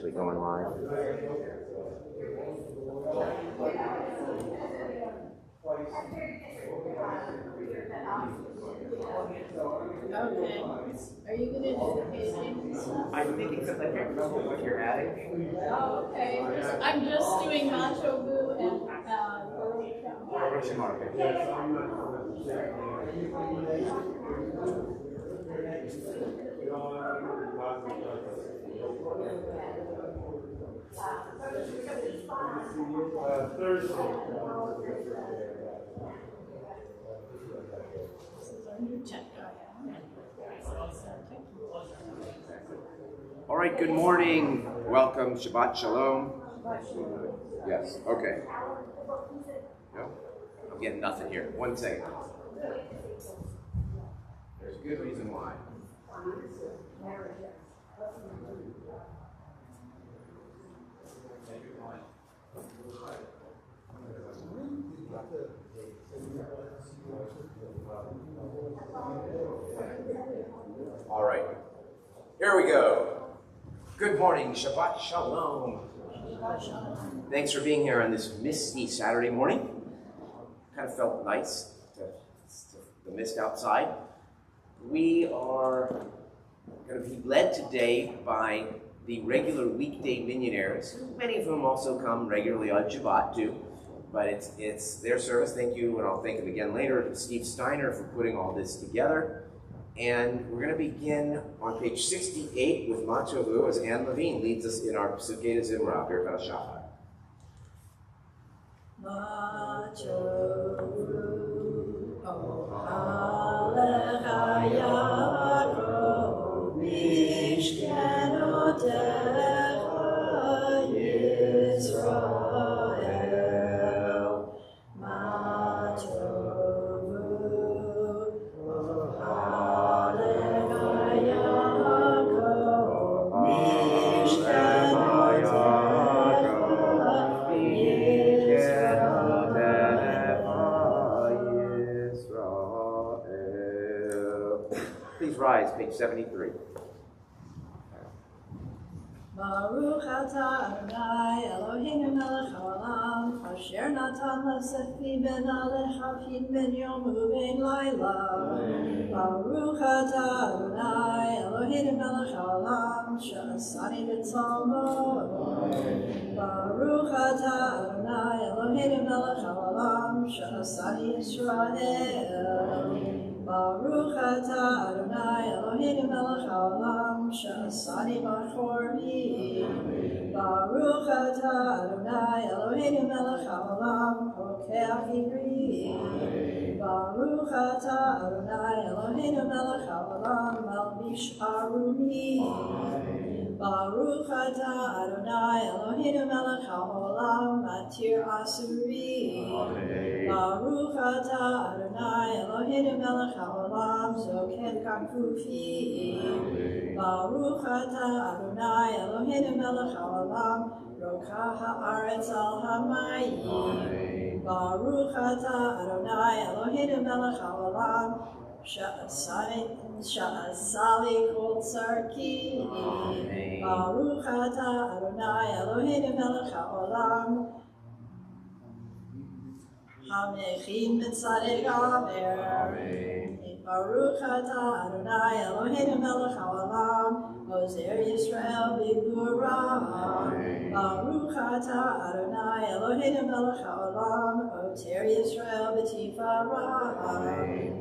actually going live. Okay. Are you going to do the paging stuff? I think, except I can't remember what you're adding. Oh, okay. I'm just doing Macho Boo and This is our new tech guy. All right, good morning. Welcome. Shabbat Shalom. Yes, okay. No? I'm getting nothing here. 1 second. There's a good reason why. All right. Here we go. Good morning. Shabbat Shalom. Thanks for being here on this misty Saturday morning. Kind of felt nice, the mist outside. We are going to be led today by the regular weekday Minyaneers, many of whom also come regularly on Shabbat too. But it's their service. Thank you, and I'll thank him again later, to Steve Steiner for putting all this together. And we're going to begin on page 68 with Macho Boo as Anne Levine leads us in our Pesukei Zimra, Birkat Shabbat. Macho Boo, oh Halecha Yaakov, Mishkenotecha Yisrael. Macho Boo, oh Halecha Yaakov, Please rise, page 73. Baruch atah Adonai Eloheinu melech haolam, asher natan lesefi ben alechafid ben yom uben laila. Baruch atah Adonai Eloheinu melech haolam, she'asani b'tzalmo. Baruch atah Adonai Eloheinu melech haolam, she'asani Yisrael. Baruch atah Adonai Eloheinu melech haolam, she'asani b'chor bi. Baruch atah Adonai Eloheinu melech haolam, hokeach ivri. Baruch atah Adonai Eloheinu melech haolam, malbish arumi. Baruch atah Adonai Eloheinu melech haolam, matir asuri. Baruch atah Adonai Eloheinu melech haolam, zoket kakufi. Baruch atah Adonai Eloheinu melech haolam, rokah haaretz al hamayim. Baruch atah Adonai Eloheinu melech haolam, sha'asali kol tzarki. Baruch atah Adonai Eloheinu melech haolam, hamechin b'tzadek aver. Baruch atah Adonai Eloheinu melech haolam, ozer Yisrael b'gvura. Baruch atah Adonai Eloheinu melech haolam, oter Yisrael b'tifara.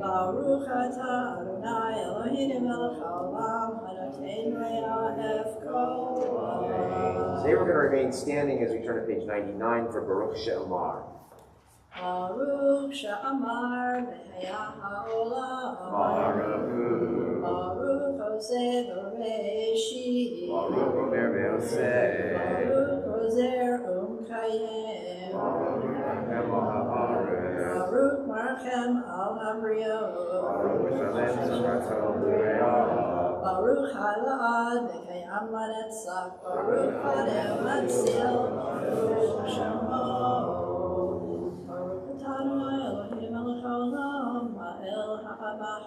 Baruch atah Adonai Eloheinu melech haolam, hanoten re'ah efkol. Today we're going to remain standing as we turn to page 99 for Baruch She'amar. Baruch she'amar b'haya ha'olam. Baruch Oseh Bereshit. Baruch Omer Ve'oseh. Baruch Ozer Umkayem. Baruch Marchem al ha'aretz. Baruch Marchem al habriot. Baruch Shalem Tzarato L'Reah. Baruch Halad V'kayam Lanetzach. Baruch Hadeh Matzil. Baruch Shemo. Baruch Adonai Eloheinu melech haolam, ha'el ha'rachaman.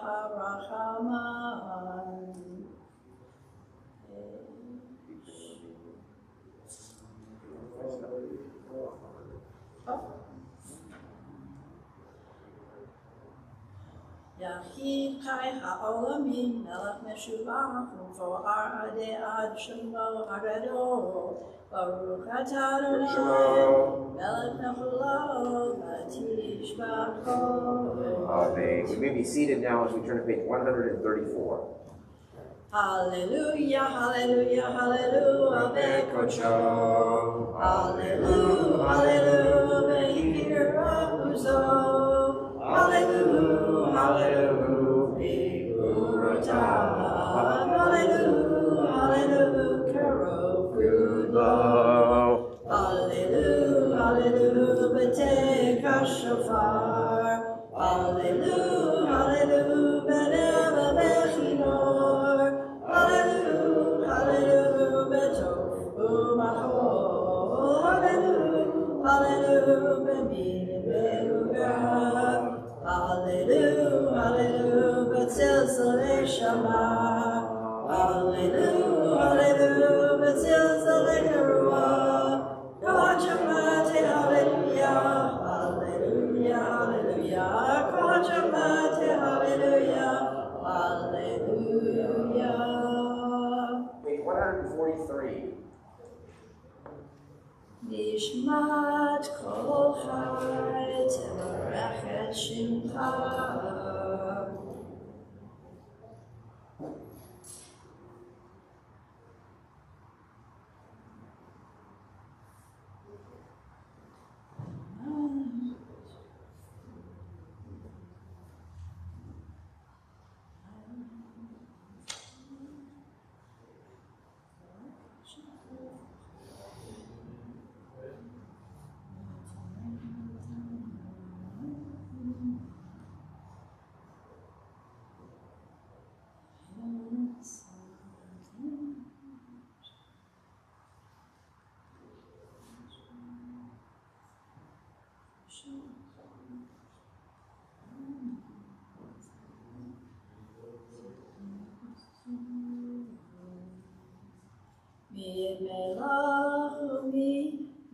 יחיד חי העולמים, מלך משובח, ומפואר עדי עד שמו הגדול. ברוך אתה אדוני, מלך נכלול, ותשבחו. Amen. We may be seated now as we turn to page 134. Hallelujah, hallelujah, hallelujah, bekocho. Hallelujah, hallelujah, behiruzo. Hallelujah, hallelujah, bekurota. Hallelujah, hallelujah, kerofulo. Hallelujah, hallelujah, beteka shofar. Hallelujah, hallelujah, beneva bechinor. Hallelujah, hallelujah, betov umachol. Hallelujah, hallelujah, bemin berugav. Hallelujah, hallelujah, betzilzalei shama. Hallelujah, hallelujah, betzilzalei teruah. God Shabbat, hallelujah, hallelujah, hallelujah. God Shabbat, hallelujah, hallelujah. Page 143. Nishmat kol chai, tevarech et shimcha. Mi melach umi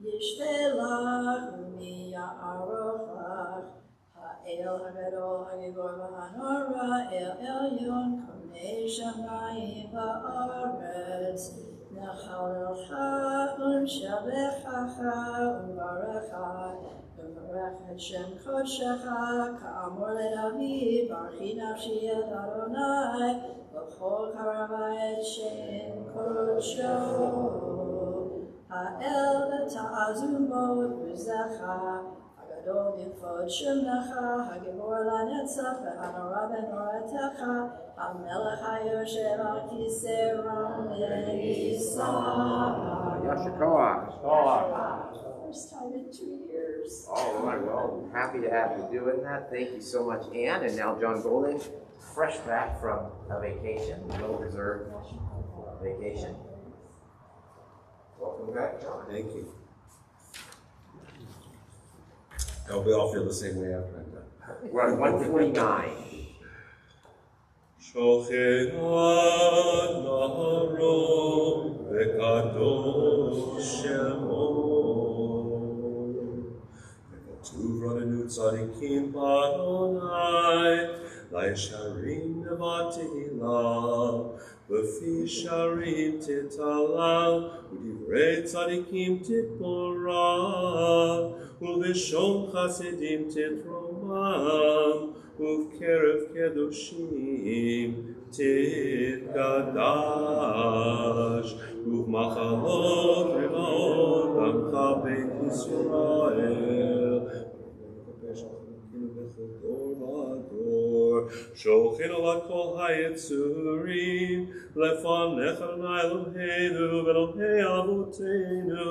yishvelach umi ya'aroch ha'el hagadol hagigor v'hanora el elyon konei shamayim va'aretz nechalelcha u'nshabechacha u'barecha u'barech et shem kodshecha ka'amor leDavid barchi nafshi et Adonai v'chol karava et shem kodsho ha'el v'ta'azumo v'zecha hagadol v'kvod shemnecha hagibor lanetzach v'hanora b'noratecha ha'melech ha'yoshev al kisei Yisrael. Yashikoah. First time in 2 years. All right, well, happy to have you doing that. Thank you so much, Ann. And now John Golding, fresh back from a vacation, well-deserved vacation. Welcome back, John. Thank you. I hope we all feel the same way after I'm done. We're on 149. Shochen Aharon Vekadosh Shemo Vekatuv Ranenu Tzadikim Baronai Laisharim Nevatehillah V'fi Sharim Titalal Udivrei Tzadikim Titborah Uv'shom Chasedim Titromam Uv'kerev Kedoshim Titkadash Uv'machalot Revaot Amcha Beit Yisrael Shochenu lakol hayetzurim lefanecha Adonai Eloheinu v'Elohei avotenu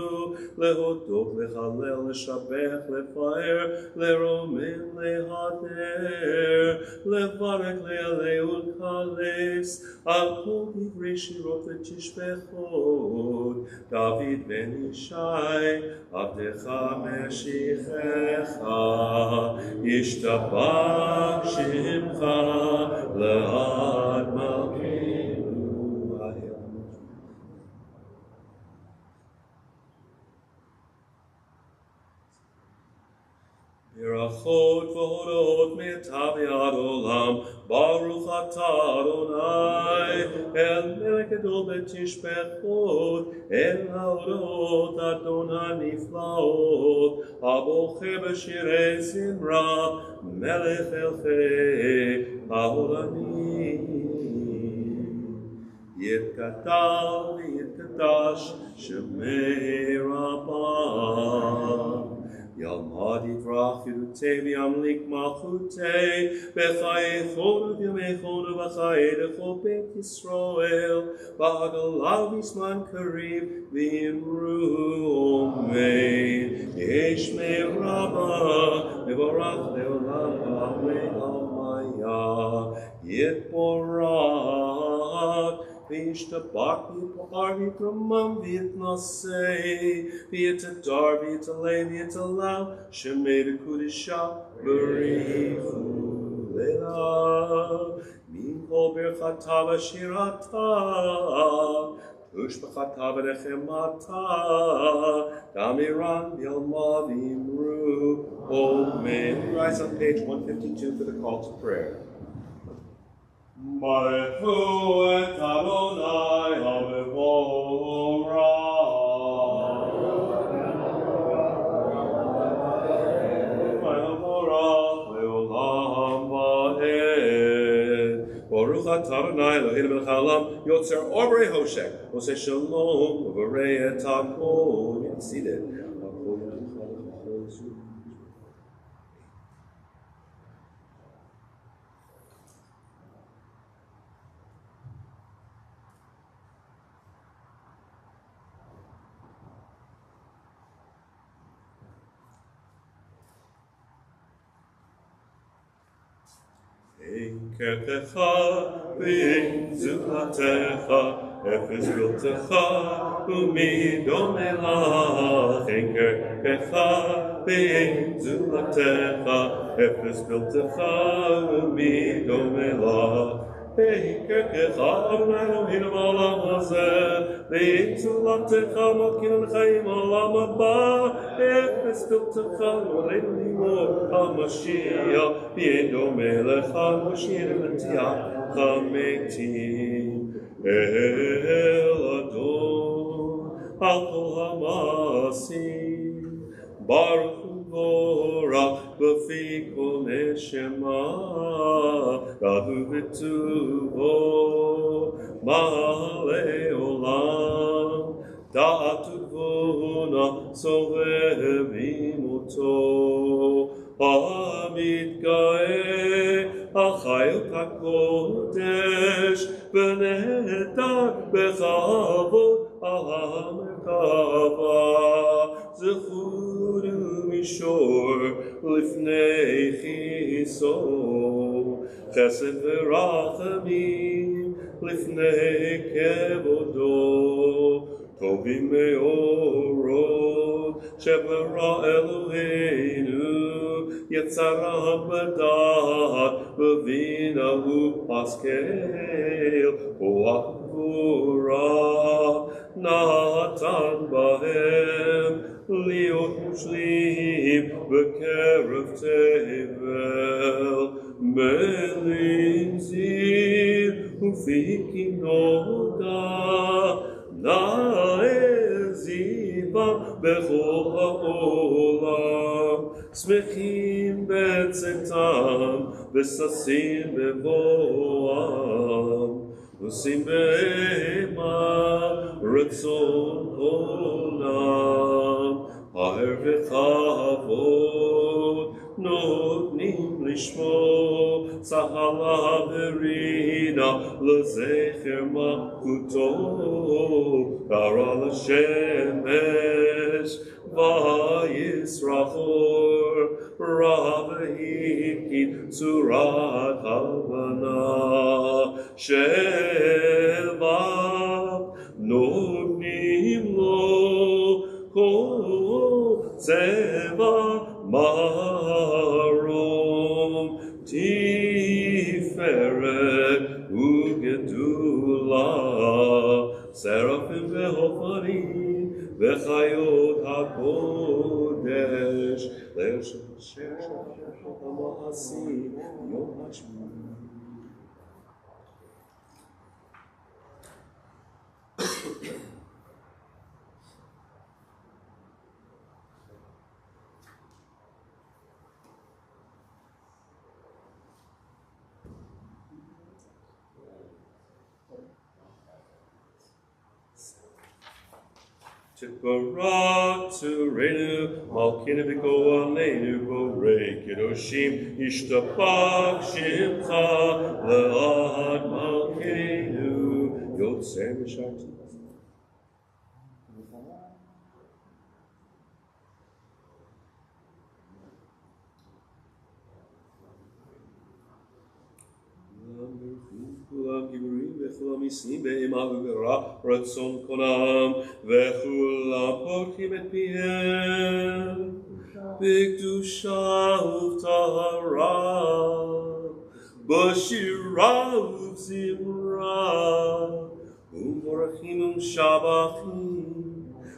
lehodot lechalel leshabech lefaer leromem lehader levarek lealei ulkales al kol divrei shirot letishbechot David ben Yishai avdecha meshichecha yishtabach shimcha le'ad malkeinu. Birach Brachot v'hodot me'ata v'ad olam, Baruch atah Adonai, El melech gadol betishbechot, El haodot Adonai niflaot, Aboche b'shirei zimra, Melech elchei haolamim. Yitgadal v'yitgadash Shemei Rabbah. Yalmad yivrach yudutei v'yamlik malchutei v'chayechon v'yamechon v'chayedecho beit Yisrael v'agalav v'isman kariv v'imru omein Yeshmei Rabbah v'varach le'olam v'amei almaya Yitborach V'yishtabach v'yipar v'yitramam v'yitnasei v'yitadar v'yitalei v'yitalav Shemei v'kudisha b'richu le'lav Min kol birchata v'shirata Ushbachata v'nechemata Damiran v'yalma v'imru Omen. Rise on page 152 for the call to prayer. Barechu et Adonai hamevorach. Hamevorach leolam va'ed. Baruch atah Adonai Eloheinu melech haolam yotzer or borei hoshek. Oseh shalom u'borei et hakol. You can see that. Kerkecha v'zulatecha efes viltecha u'midomela Kerkecha v'zulatecha efes viltecha u'midomela Kerkecha Adonai Eloheinu ba'olam hazeh v'zulatecha matkinu l'chaim olam haba efes viltecha l'oleinu limor HaMashiach V'yedo melech HaMoshiach L'tiach HaMetim El Adon Al Kol HaMasim Baruch U'vorach B'fi Kol Neshama Radu V'tuvo Ma'alei Olam Da'atu Tvuna Sovev Imoto Amidgae Achayot HaKodesh V'nehtar B'chavod Al HaMerkava Zechur u'mishor Lifnei Chiso Chesed v'rachamim Lifnei Kevodo Tovim me'orot Shebara Eloheinu Yetzara b'dat B'vina u'paskel O'akvura Natan bahem Liot mushlim B'kerev tevel Melim zir U'fikim noda Na'eziva bechol ha'olam Smechim b'tzetam V'sasim b'voam Usim be'ema Ratzon olam Ha'er v'chavod Notnim lishmo Sahala verina L'zecher makuto Kara l'shemesh Vayisrachor Ravahiki Surat Havana Sheva Notnim lo Kol Zeva Marom Tiferet Ugedula Seraphim Ve'Ofarim Ve'Chayot HaKodesh Le'er Shemashir Titbaratu Renu Malkinu Biko Aleinu Borei Kedoshim Ishtabak Shimcha Le'ad Malkinu Yotzer Misharti. כולם גיבורים וכולם ניסים באימה וברצון קונם וכולם פורקים את פיהם בקדושה ובטהרה בשירה ובזמרה ומבורכים ומשבחים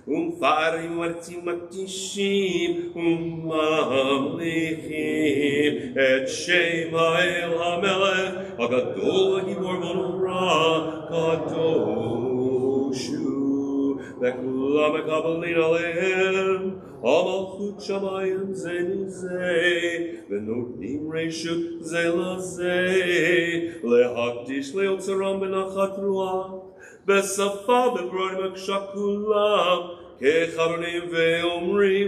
ומפארים ומרצים מקדישים וממליכים את שם האל המלך הגדול הגיבור ונורא קדוש הוא וכולם מקבלים עליהם המלכות שמיים זה מזה ונותנים רשות זה לזה להקדיש ליוצרם בנחת רוח בשפה בברור מקשה כולם כחרונים ואומרים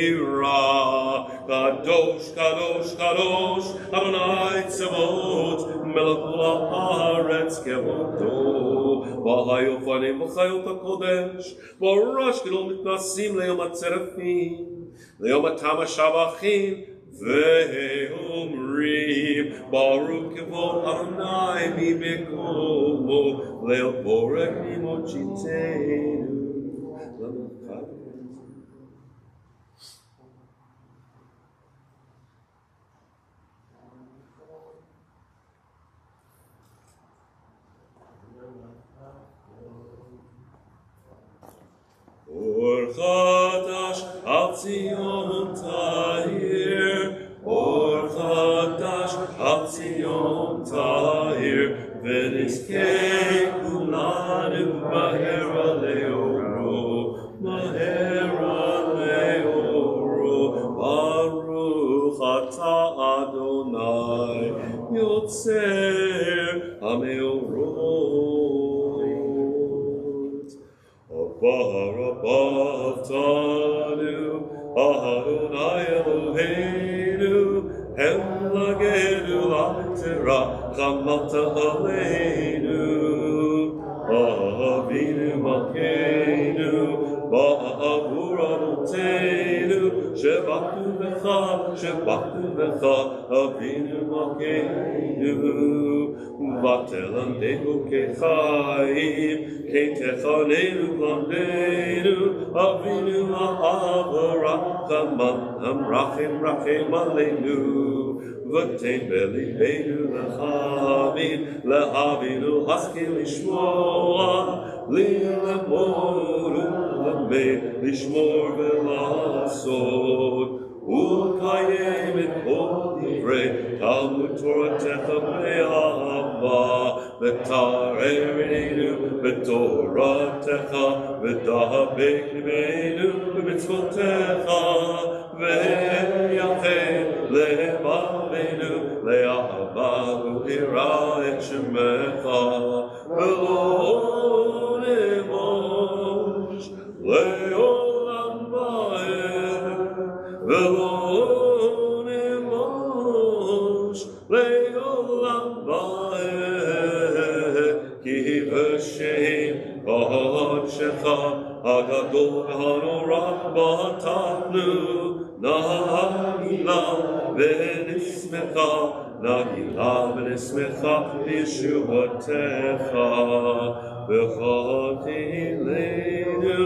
בהירה קדוש קדוש קדוש אדוני צבאות מלך כל הארץ כבודו והיופנים וחיות הקודש בראש גדול מתנסים ליום הצרפים ליום התם השבחים ואומרים ברוך כבוד אדוני מבקומו ליל בורק ממוצ'יתנו אור חדש על ציון תאיר אור חדש על ציון תאיר ונזכה כולנו מהר לאורו ברוך אתה אדוני יוצר המאורות Abba Rabbatanu Adonai Eloheinu Hem Lagenu Latera Chamata Aleinu Avinu Malkeinu Ba'avur Avotenu Shebachnu Becha Avinu Malkeinu Vatelandehu Kechaim Ketechanenu Plandenu Avinu Ha'avaracham Rachim Aleinu V'tein belibeinu Lehavinu Haskil Lishmoa Li'lemor U'lemei Lishmor Ve'lasod U'kayem et kol divrei Talmud Toratecha be'ahava V'tarerenu v'toratecha V'dahabek libeinu v'mitzvotecha V'yachem levavenu le'ahava V'hira et shemecha V'lo nevosh le'olam ba'er V'lo nevosh le'olam ba'er Ki v'shem Kodshecha Hagadol v'hanora b'atachnu Nagila v'nismecha Nagila v'nismecha Yeshuvatecha V'chatileinu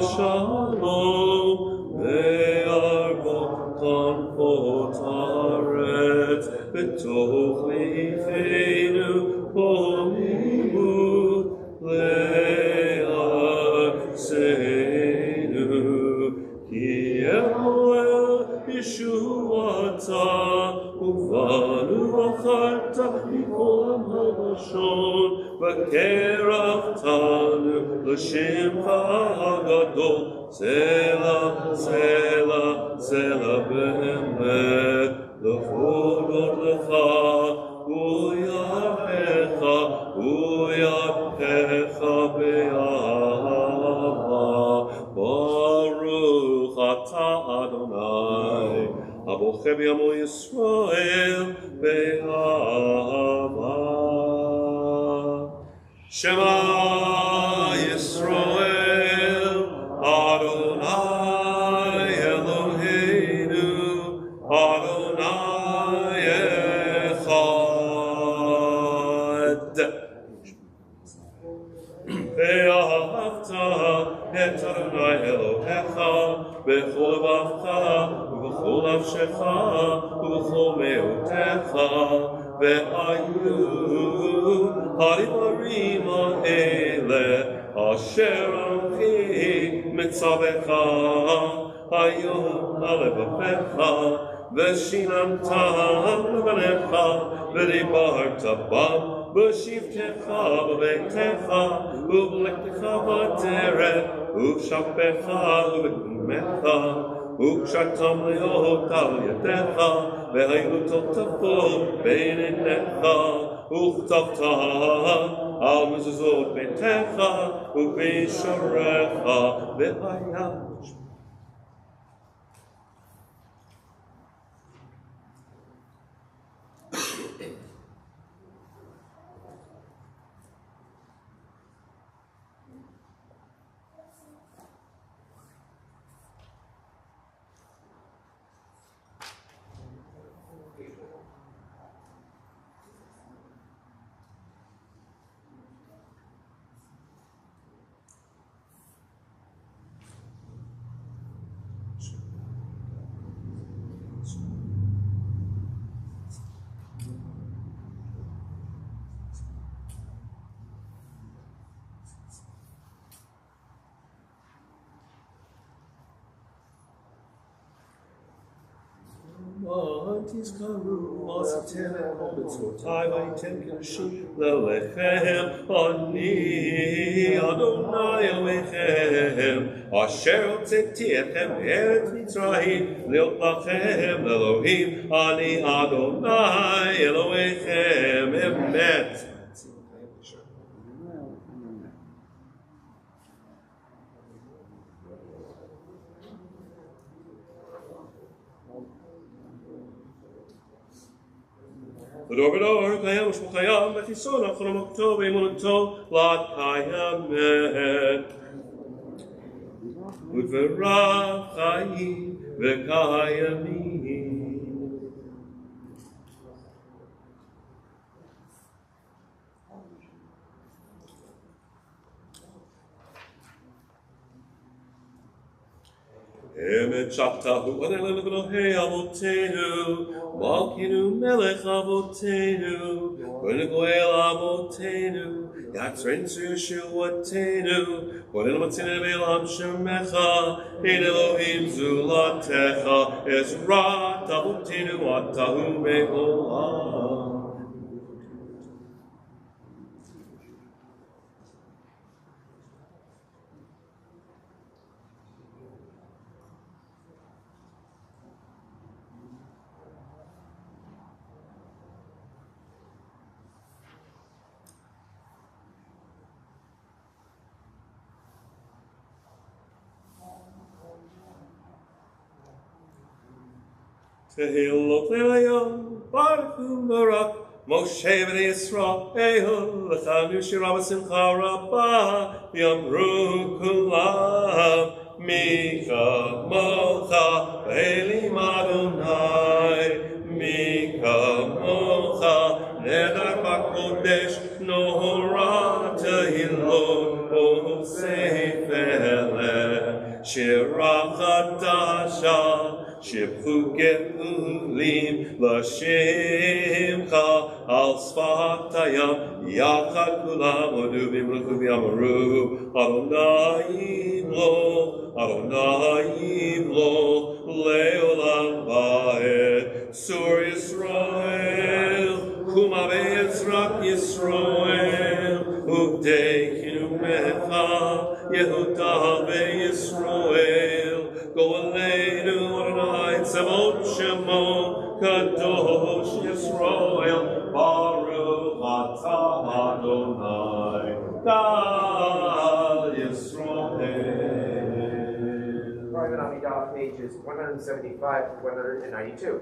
l'shalom Ve'arbo tanfot haaretz B'toch lichenu Polimu Le'arseinu Ki Elel olam halashon v'kerachtanu l'shimcha hagadol Sela, Sela, Sela be'emet l'chodot lecha u'yahecha be'ahava Baruch atah Adonai Aboche b'yamo Yisrael be'ahava Shema Yisrael Adonai Eloheinu Adonai Echad Ve'ahavta et Adonai Elohecha b'chol levacha ובכל נפשך ובכל מאודך והיו הדברים האלה אשר אנוכי מצווך היום על לבבך ושיננתם לבניך ודיברת בם בשבתך בביתך ובלכתך בדרך ובשכבך ובקומך וכשאתם להיות על ידיך והיו תותפות בין עיניך וכתבת על מזוזות ביתך ובשעריך והיה תזכרו עשיתם את כל מצוותיי והייתם קדושים ללכם אני אדוני אלוהיכם אשר הוצאתי אתכם מארץ מצרים להיות לכם לאלוהים אני אדוני אלוהיכם אמת ודור ודור קיים ושמו קיים וחיסון אחרונותו ואמונתו לקיימת ודבריו חיים וקיימים אמת שבתהו אדוני אלוהי אבותינו מלכנו מלך אבותינו ונגואל אבותינו יצרנו ישועתנו וננו מצינו בעולם שמך אין אלוהים זולתך עזרת אבותינו אתה הוא מעולם Tehillah Le'ayam Baruch Barak Moshe B'nai Yisrael L'chanu Shira B'simcha Rabbah Yamru Kulam Mika Mocha Elim Adonai Mika Mocha Nedar B'Kodesh Nohora Tehillah O Seifele Shira Chadasha Shibchu Ge'ulim L'Shimcha Al Sfatayam Yachad Kulam Odu V'Imruchu V'Yamaru Adonai Yimlo Adonai Yimlo Le'olam Va'ed Sur Yisrael Kuma Be'ezra Yisroel, Uvdei Kinumecha, Yehuda veYisroel, Go Aleinu Adonai Tzavot Shemo, Kadosh Yisroel, Baruch Atah Adonai, Dal Yisroel. Private Amidah, pages 175 to 192.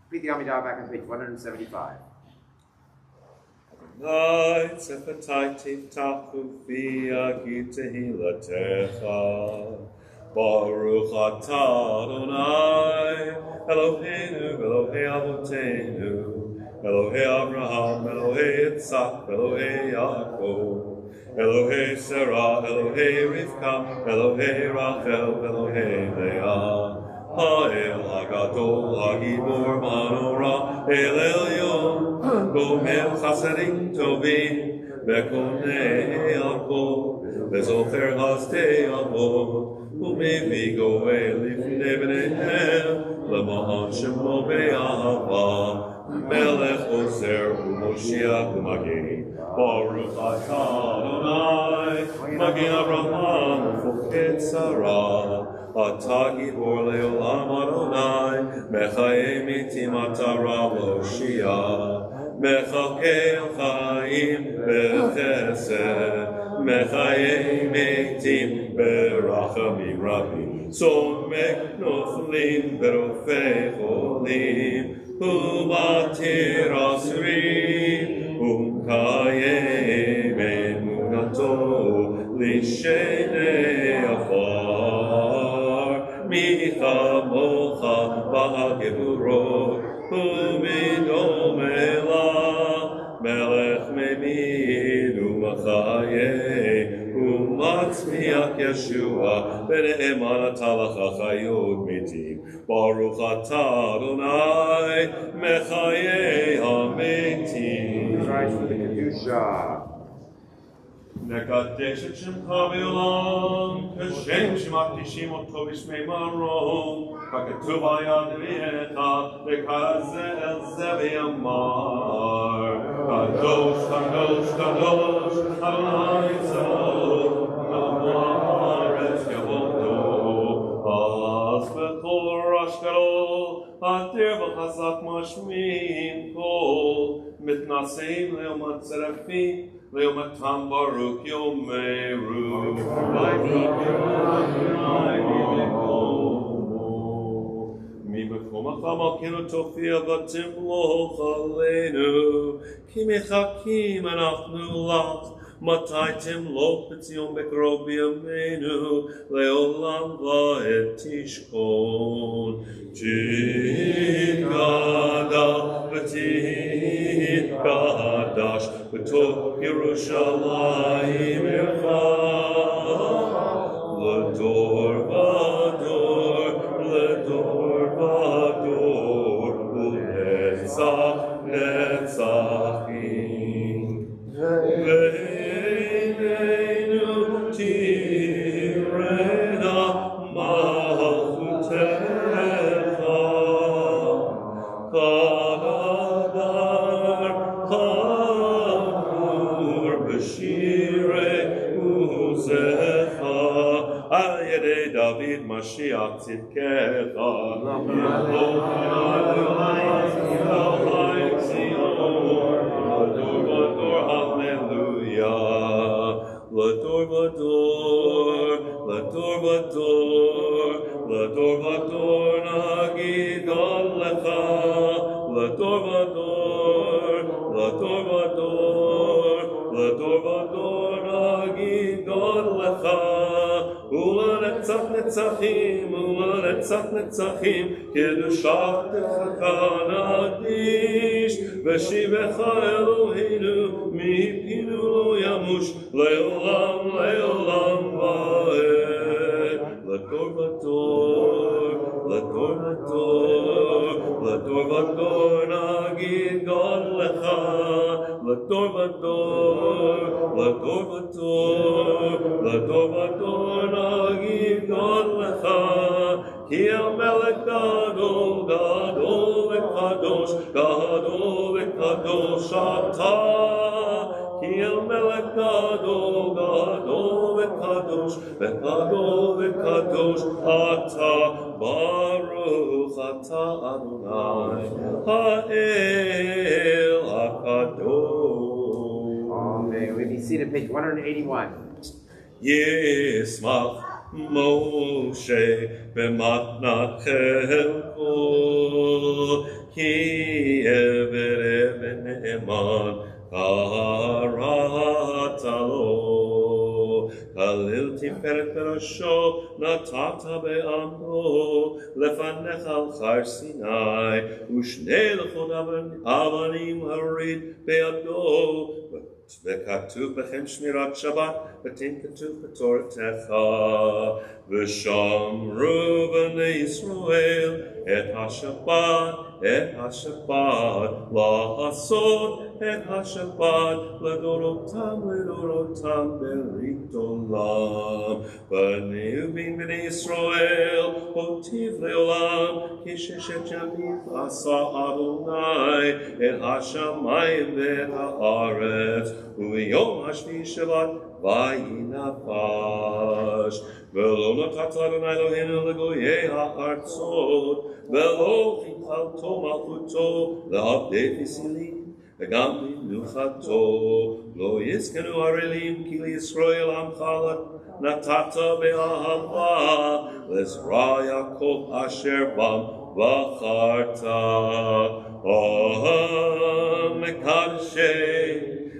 Read the Amidah back on page 175. Adonai tzefetai tiftachu fi tehilatecha. Baruch atah Adonai Eloheinu Elohei Avotenu Elohei Abraham Elohei Yitzhak Elohei Yaakov Elohei Sarah Elohei Rivka Elohei Rachel Elohei Leah Ha'el HaGadol HaGibor Manora El Elyon Gomer Chasadim Tovim Bekonei Yaakov Bezocher Hasdei Avot Umevig Goel Lifnei Bneihem למען שמו באהבה, מלך עוזר ומושיע ומגן. ברוך אתה אדוני, מגן אברהם ופוקד שרה. אתה גיבור לעולם אדוני, מחיי מתים אתה רב להושיע. מחכה חיים בחסד, מחיי מתים ברחמים רבים. צומק נופלים ברופא חולים, ומתיר אסירים, ומקיים אמונתו לשני עפר. מי כמוך בגבורות, ומדומה לך, מלך ממין ומחיה, ומצמיח ישוע, ונאמן אתה לך חיות מתים. ברוך אתה אדוני, מחיי המתים. Rise for the Kedusha. נקדש את שמך בעולם, כשם שמקדישים אותו בשמי מרום, ככתוב על יד אביך, וכזה אל זה ויאמר, קדוש, קדוש, קדוש, אדוני צבאות, הארץ כבודו. אז בכל רעש גדול, אדיר וחזק משמיעים קול, מתנשאים לעומת צרפים, לעומתם ברוך יאמרו, ממקומך מלכנו תופיע ותמלוך עלינו, כי מחכים אנחנו לך. מתי תמלוך בציון בקרוב בימינו, לעולם ועד תשכון. תתגדל ותתקדש בתוך ירושלים עירך, לדור ודור, לדור ודור, ולנצח נצחים. ועינינו תראנה מלכותך, כנדר חמור בשירי עוזך, על ידי דוד משיח צדקך, יבוא אדוני ציון, לדור ודור הללויה. לדור ודור, לדור ודור, לדור ודור נגיד לך, לדור ודור, לדור ודור, לדור ודור נגיד לך, ולנצח נצחים, ולנצח נצחים, קדושתך נקדיש, ושיבך אלוהינו מפינו לא ימוש, לעולם לעולם ועד. לדור ודור, לדור ודור, לדור ודור נגיד לך, לדור ודור, לדור ודור, לדור ודור נגיד לך, כי המלך גדול, גדול וקדוש, גדול וקדוש אתה. כי המלך גדול, גדול וקדוש, וגדול וקדוש אתה. ברוך אתה אדוני, האל הקדוש. Amen. We be seated, page 181. ישמח משה במתנת חלקו, כי עבד אבן נאמן קראת לו. כליל תפארת בראשו נתת בעמו, לפניך על חר סיני, ושני לוחות אבנים הוריד בידו. וכתוב בכם שמירת שבת, ותן כתוב בתורתך. ושמרו בני ישראל את השבת לעשות את השבת לדורותם ברית עולם. בניהו בין בני ישראל הוטיב לעולם, כששת ימים עשה אדוני את השמיים ואת הארץ, וביום השביעי שבת וינפש. ולא נתת אדוני אלוהינו לגויי הארצות, ולא חיכלתו מלכותו לעבדי כסילים, וגם במנוחתו לא יזכנו ערלים, כי לישראל עמך נתת באהבה, לזרוע יעקב אשר בם בחרת.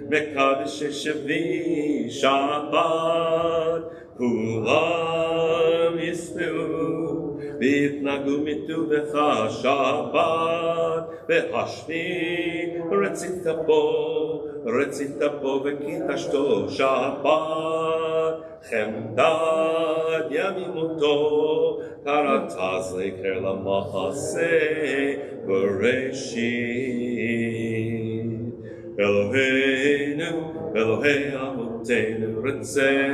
מקדשי שבי שבת, כולם יספרו ויתנהגו מטובך שבת, והשביעי רצית בו וקידשתו שבת, חמדת ימימותו קראת זכר למעשה בראשית. אלוהינו, אלוהי אבותינו, רצה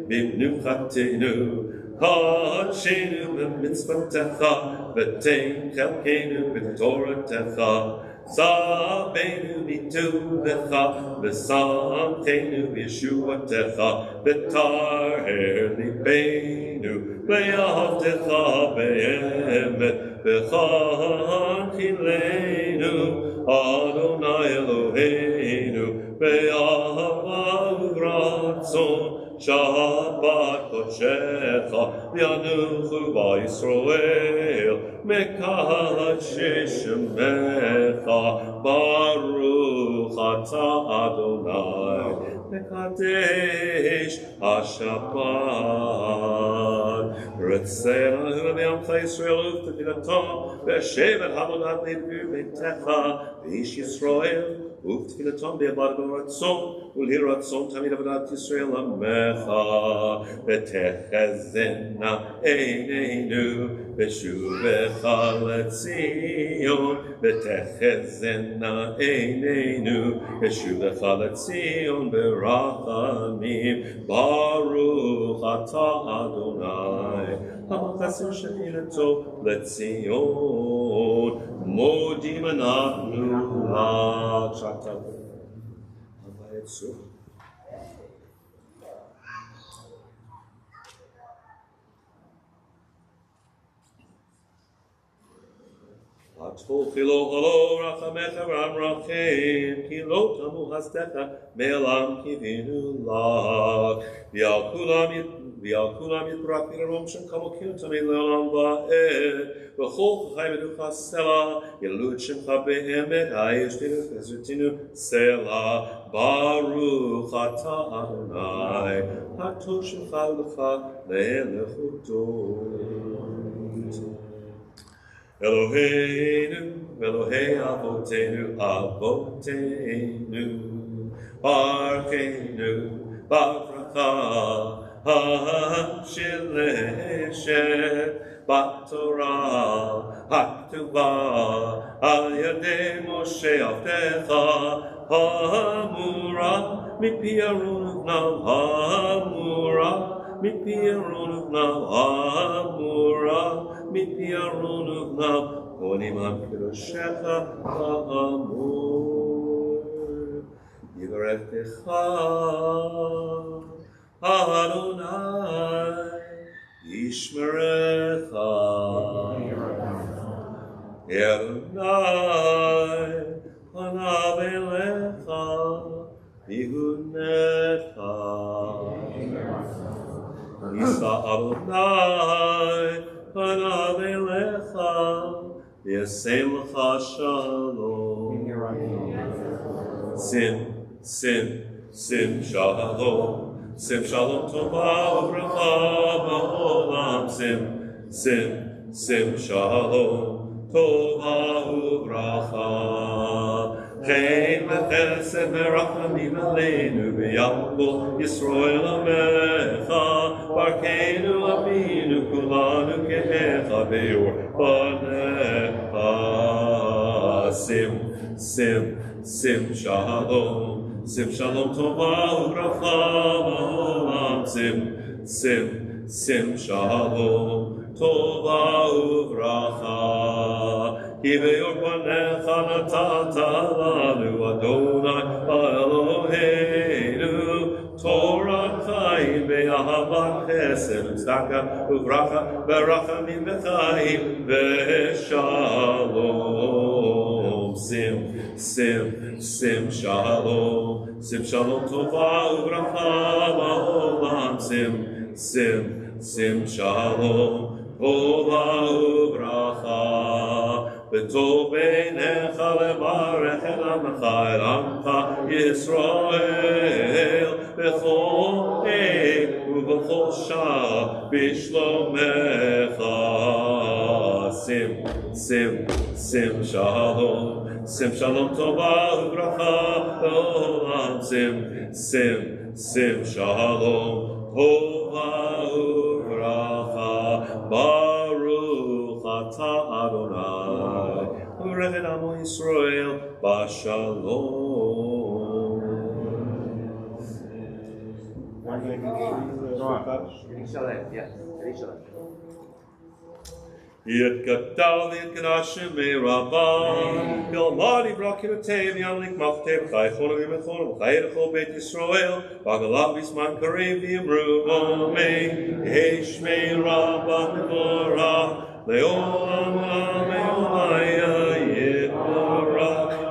במנוחתנו, קדשנו במצוותיך, ותן חלקנו בתורתך. צווינו בטובך, ושמחנו בישועתך, וטהר ליבנו בעבדך באמת, וחנכילנו אדוני אלוהינו באהבה וברצון. שבת קודשך וינוחו בישראל, מקדשי שמך, ברוך אתה אדוני מקדש השבת. רצה לנו בעמך ישראל ובתפילתם, ושבת עבודת לבבי ביתך, ואיש ישראל ובתפילתם בעבד ברצון, ולהי רצון תמיד עבודת ישראל עמך. ותחזינה עינינו בשובך לציון, ותחזינה עינינו בשובך לציון ברחמים. ברוך אתה אדוני המחסר שכינתו לציון, מודים אנחנו לך. שבת שלום. התחילו הלא רחמך ורחם, כי לא תמו חסדך מעולם קיווינו לך. ועל כולם יתברך וירום שם כמוקים תמיד לעולם ועד, וכל חי מנוחה סלע, ילוד שמך באמת, הישתנו וחזרתנו סלע. ברוך אתה אדוני, הטוב שלך ולך למלכותו. אלוהינו, אלוהי אבותינו, ברכנו בברכה השלשת בתורה הכתובה על ידי משה עבדך, האמורה מפי אהרון ובניו, האמורה מפי אהרון ובניו, האמורה מפי אהרון ובניו, כהנים הקדושך כאמור. יברכך אדוני ישמרך, אדוני פניו אליך ויהונך. יישא אדוני פניו אליך וישם לך שלום. שים שלום, שים שלום טובה וברכה בעולם. שים שלום טובה וברכה. וכן בחסד ורחמים עלינו ויעקב ישראל עמך ברכנו אבינו כולנו כמך באור פניך שים שלום טובה וברכה בעולם שים שלום טובה וברכה כי באור פניך נתת לנו אדוני אלוהינו תורת חיים ואהבת חסד וצדקה וברכה ורחמים וחיים ושלום שים שלום טובה וברכה בעולם שים שלום טובה וברכה וטוב בעיניך לברך את עמך ישראל בכל עת ובכל שעה בשלומך שים שלום טובה וברכה בעולם שים שלום טובה וברכה ברוך אתה אדוני וברך את עמו ישראל בשלום. יתגדל ויתקדש שמי רבה ילמד יברא קהילתיו וימליך מלכותיו בחיי כל ימי כל ובחיי לכל בית ישראל בעגלה בזמן קריב ויאמרו אמן יהי שמי רבה מבורך לעולם היה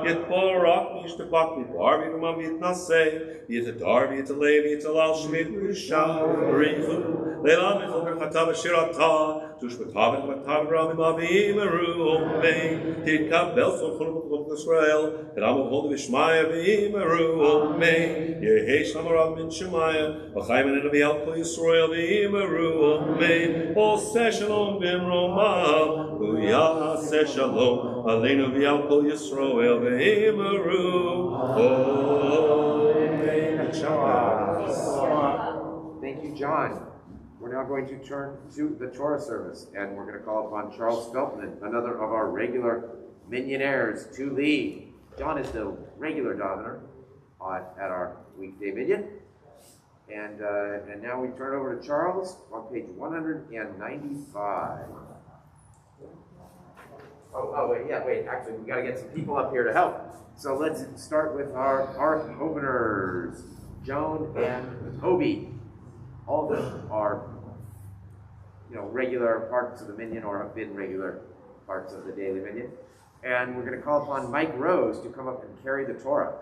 יתברך ישתבח ויתברך ויתרומם ויתנשא ויתהדר ויתעלה ויתהלל שמי קדושה ובריחו ללמד כל ברכתה ושירתה תושבתה ונבטה ורמים אביהם אמרו אמן תתקבל סוף כל ישראל כדם ובהוד ושמיא אביהם אמרו אמן יהי שלום הרב מן שמיא וחיים עלינו ועל כל ישראל אביהם אמרו אמן עושה שלום במרומיו ויעשה שלום עלינו ועל כל ישראל אביהם אמרו אמן. Thank you, John. We're now going to turn to the Torah service, and we're going to call upon Charles Feltman, another of our regular minyanaires, to lead. John is the regular davener at our weekday minyan. And now we turn over to Charles on page 195. Wait, actually, we got to get some people up here to help. So let's start with our ark openers, Joan and Obi. All of them are, regular parts of the minyan or have been regular parts of the daily minyan. And we're going to call upon Mike Rose to come up and carry the Torah.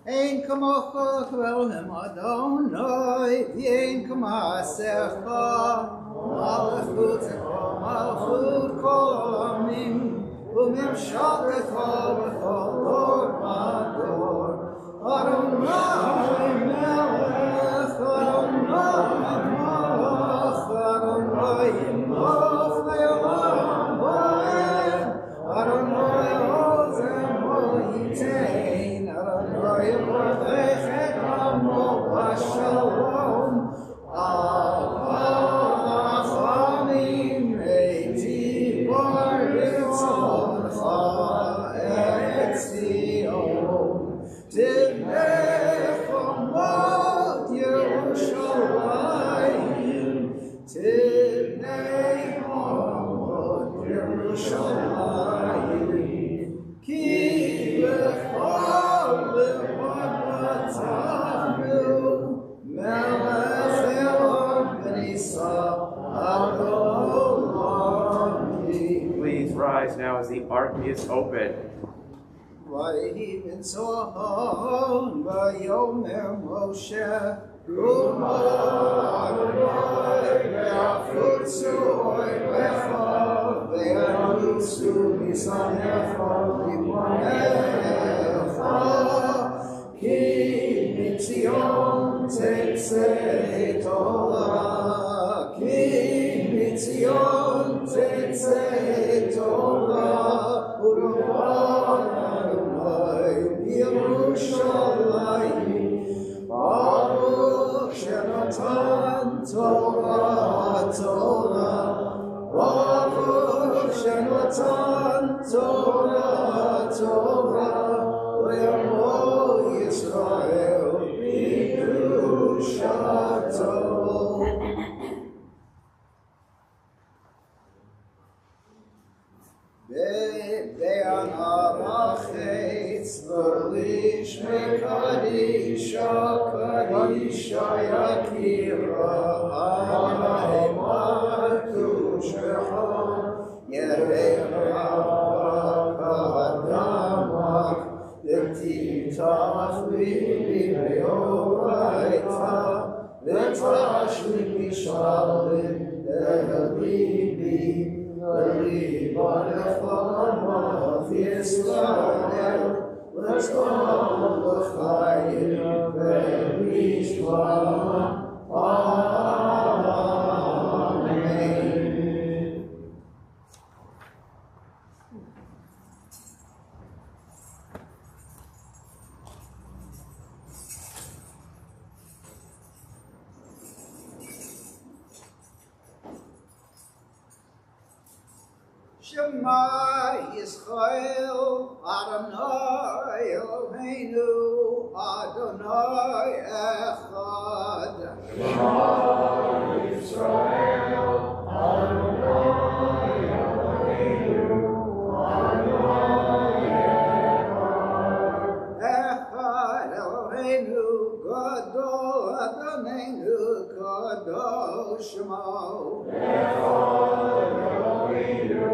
Ein kamocha kvelhem Adonai, v'ein kamasecha, malchut kol olamim, u'mimshakecha b'chol dor v'dor. Adonai melech, Adonai malach, Adonai yimloch le'olam va'ed, Adonai ozem v'yitein, Adonai yivavech amo v'shalom, Avachamim eiti b'ritzoncha eretz Zion, Tibnei chomot Yerushalayim, Tibnei chomot Yerushalayim, Ki b'chol levatanu, Melech Elon v'nisa Adonai. Please rise now as the ark is open. Vayhi Mitzvahon Vayomer Moshe Ruma Adonai Ve'afutzu Oilecha Ve'anusu Misanecha Lipanecha Ki Mitzion Tetzei Shenatan Torah, Torah. Baruch Shenatan Torah, Torah. Le'amo Yisrael b'Kedushato. Be'anarachetz l'lish me'kadisha kadisha yakira ha'ematushcha yerecha ka'adamak l'titach libi be'oraita l'trash libi shalim l'libi let's go l'chaim v'nishma. Amen. Shema Yisrael, Adonai Eloheinu, Adonai Echad. Shema Yisrael, Adonai Eloheinu, Adonai Echad. Echad Eloheinu, Gadol Adonenu, Gadol Shema. Echad Eloheinu.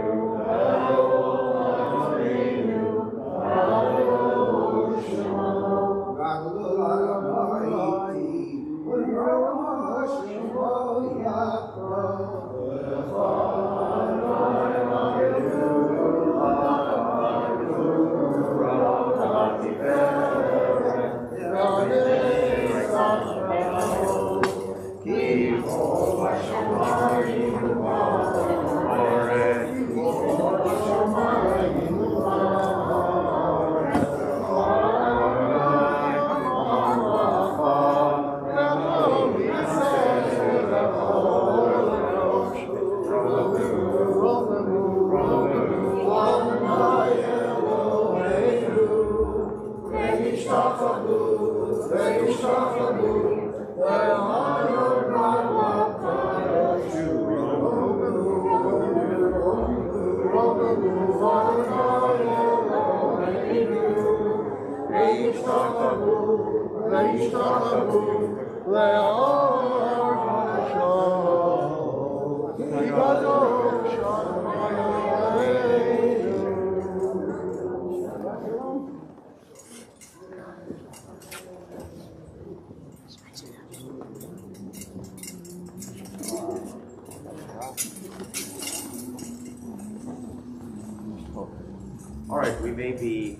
All right, we may be,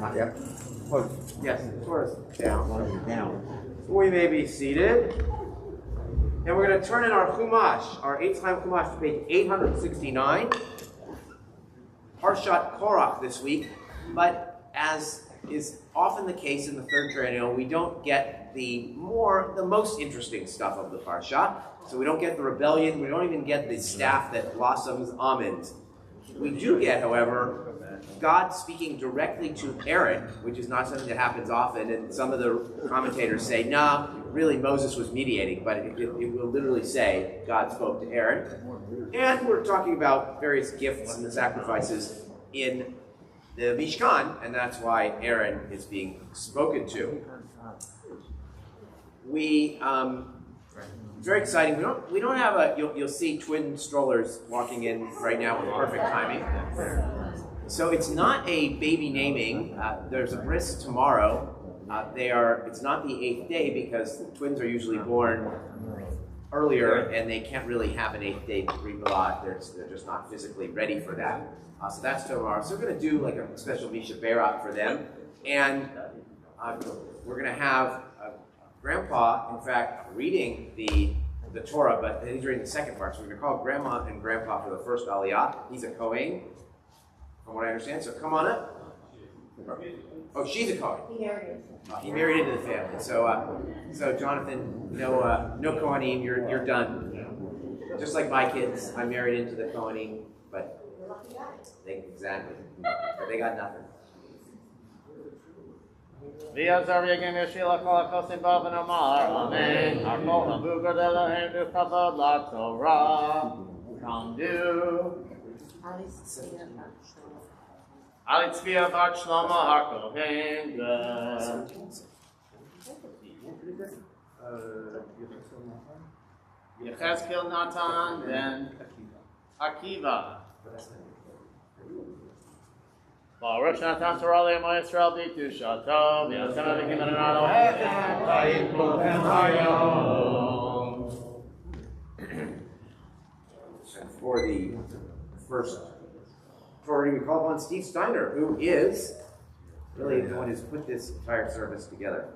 not yet. Oh, yes, towards down. Down. We may be seated. And we're going to turn in our Chumash, our 8th-time Chumash, to page 869. Parshat Korach this week. But as is often the case in the third triennial, we don't get the most interesting stuff of the Parsha. So we don't get the rebellion. We don't even get the staff that blossoms almonds. We do get, however, God speaking directly to Aaron, which is not something that happens often, and some of the commentators say, no, really Moses was mediating, but it will literally say God spoke to Aaron. And we're talking about various gifts and the sacrifices in the Mishkan, and that's why Aaron is being spoken to. It's very exciting. We don't have you'll see twin strollers walking in right now with perfect timing. So it's not a baby naming. There's a bris tomorrow. It's not the 8th day because the twins are usually born earlier and they can't really have an 8th day brit milah. They're just not physically ready for that. So that's tomorrow. So we're going to do like a special Misha Berat for them. And we're going to have Grandpa, in fact, reading the Torah, but he's reading the second part. So we're going to call Grandma and Grandpa for the first Aliyah. He's a Kohen, from what I understand. So come on up. Oh, she's a Kohen. He married. He married into the family. So Jonathan, no Kohanim. You're done. Just like my kids, I'm married into the Kohanim, but they got nothing. ויעזר יגן ישילה כל הכוסים בו ונאמר אמן הכל הבוגר דלהם כבוד לתורה עמדו על צביה בת שלמה הכהן יחזקאל נתן בן עקיבא Baruch Natan Torah Le'emo Yisrael B'Kedushato V'Yasena V'Kimen Eloheichem V'Yitluchem Hayom. And for the first Torah, we call upon Steve Steiner, who is really the one who's put this entire service together.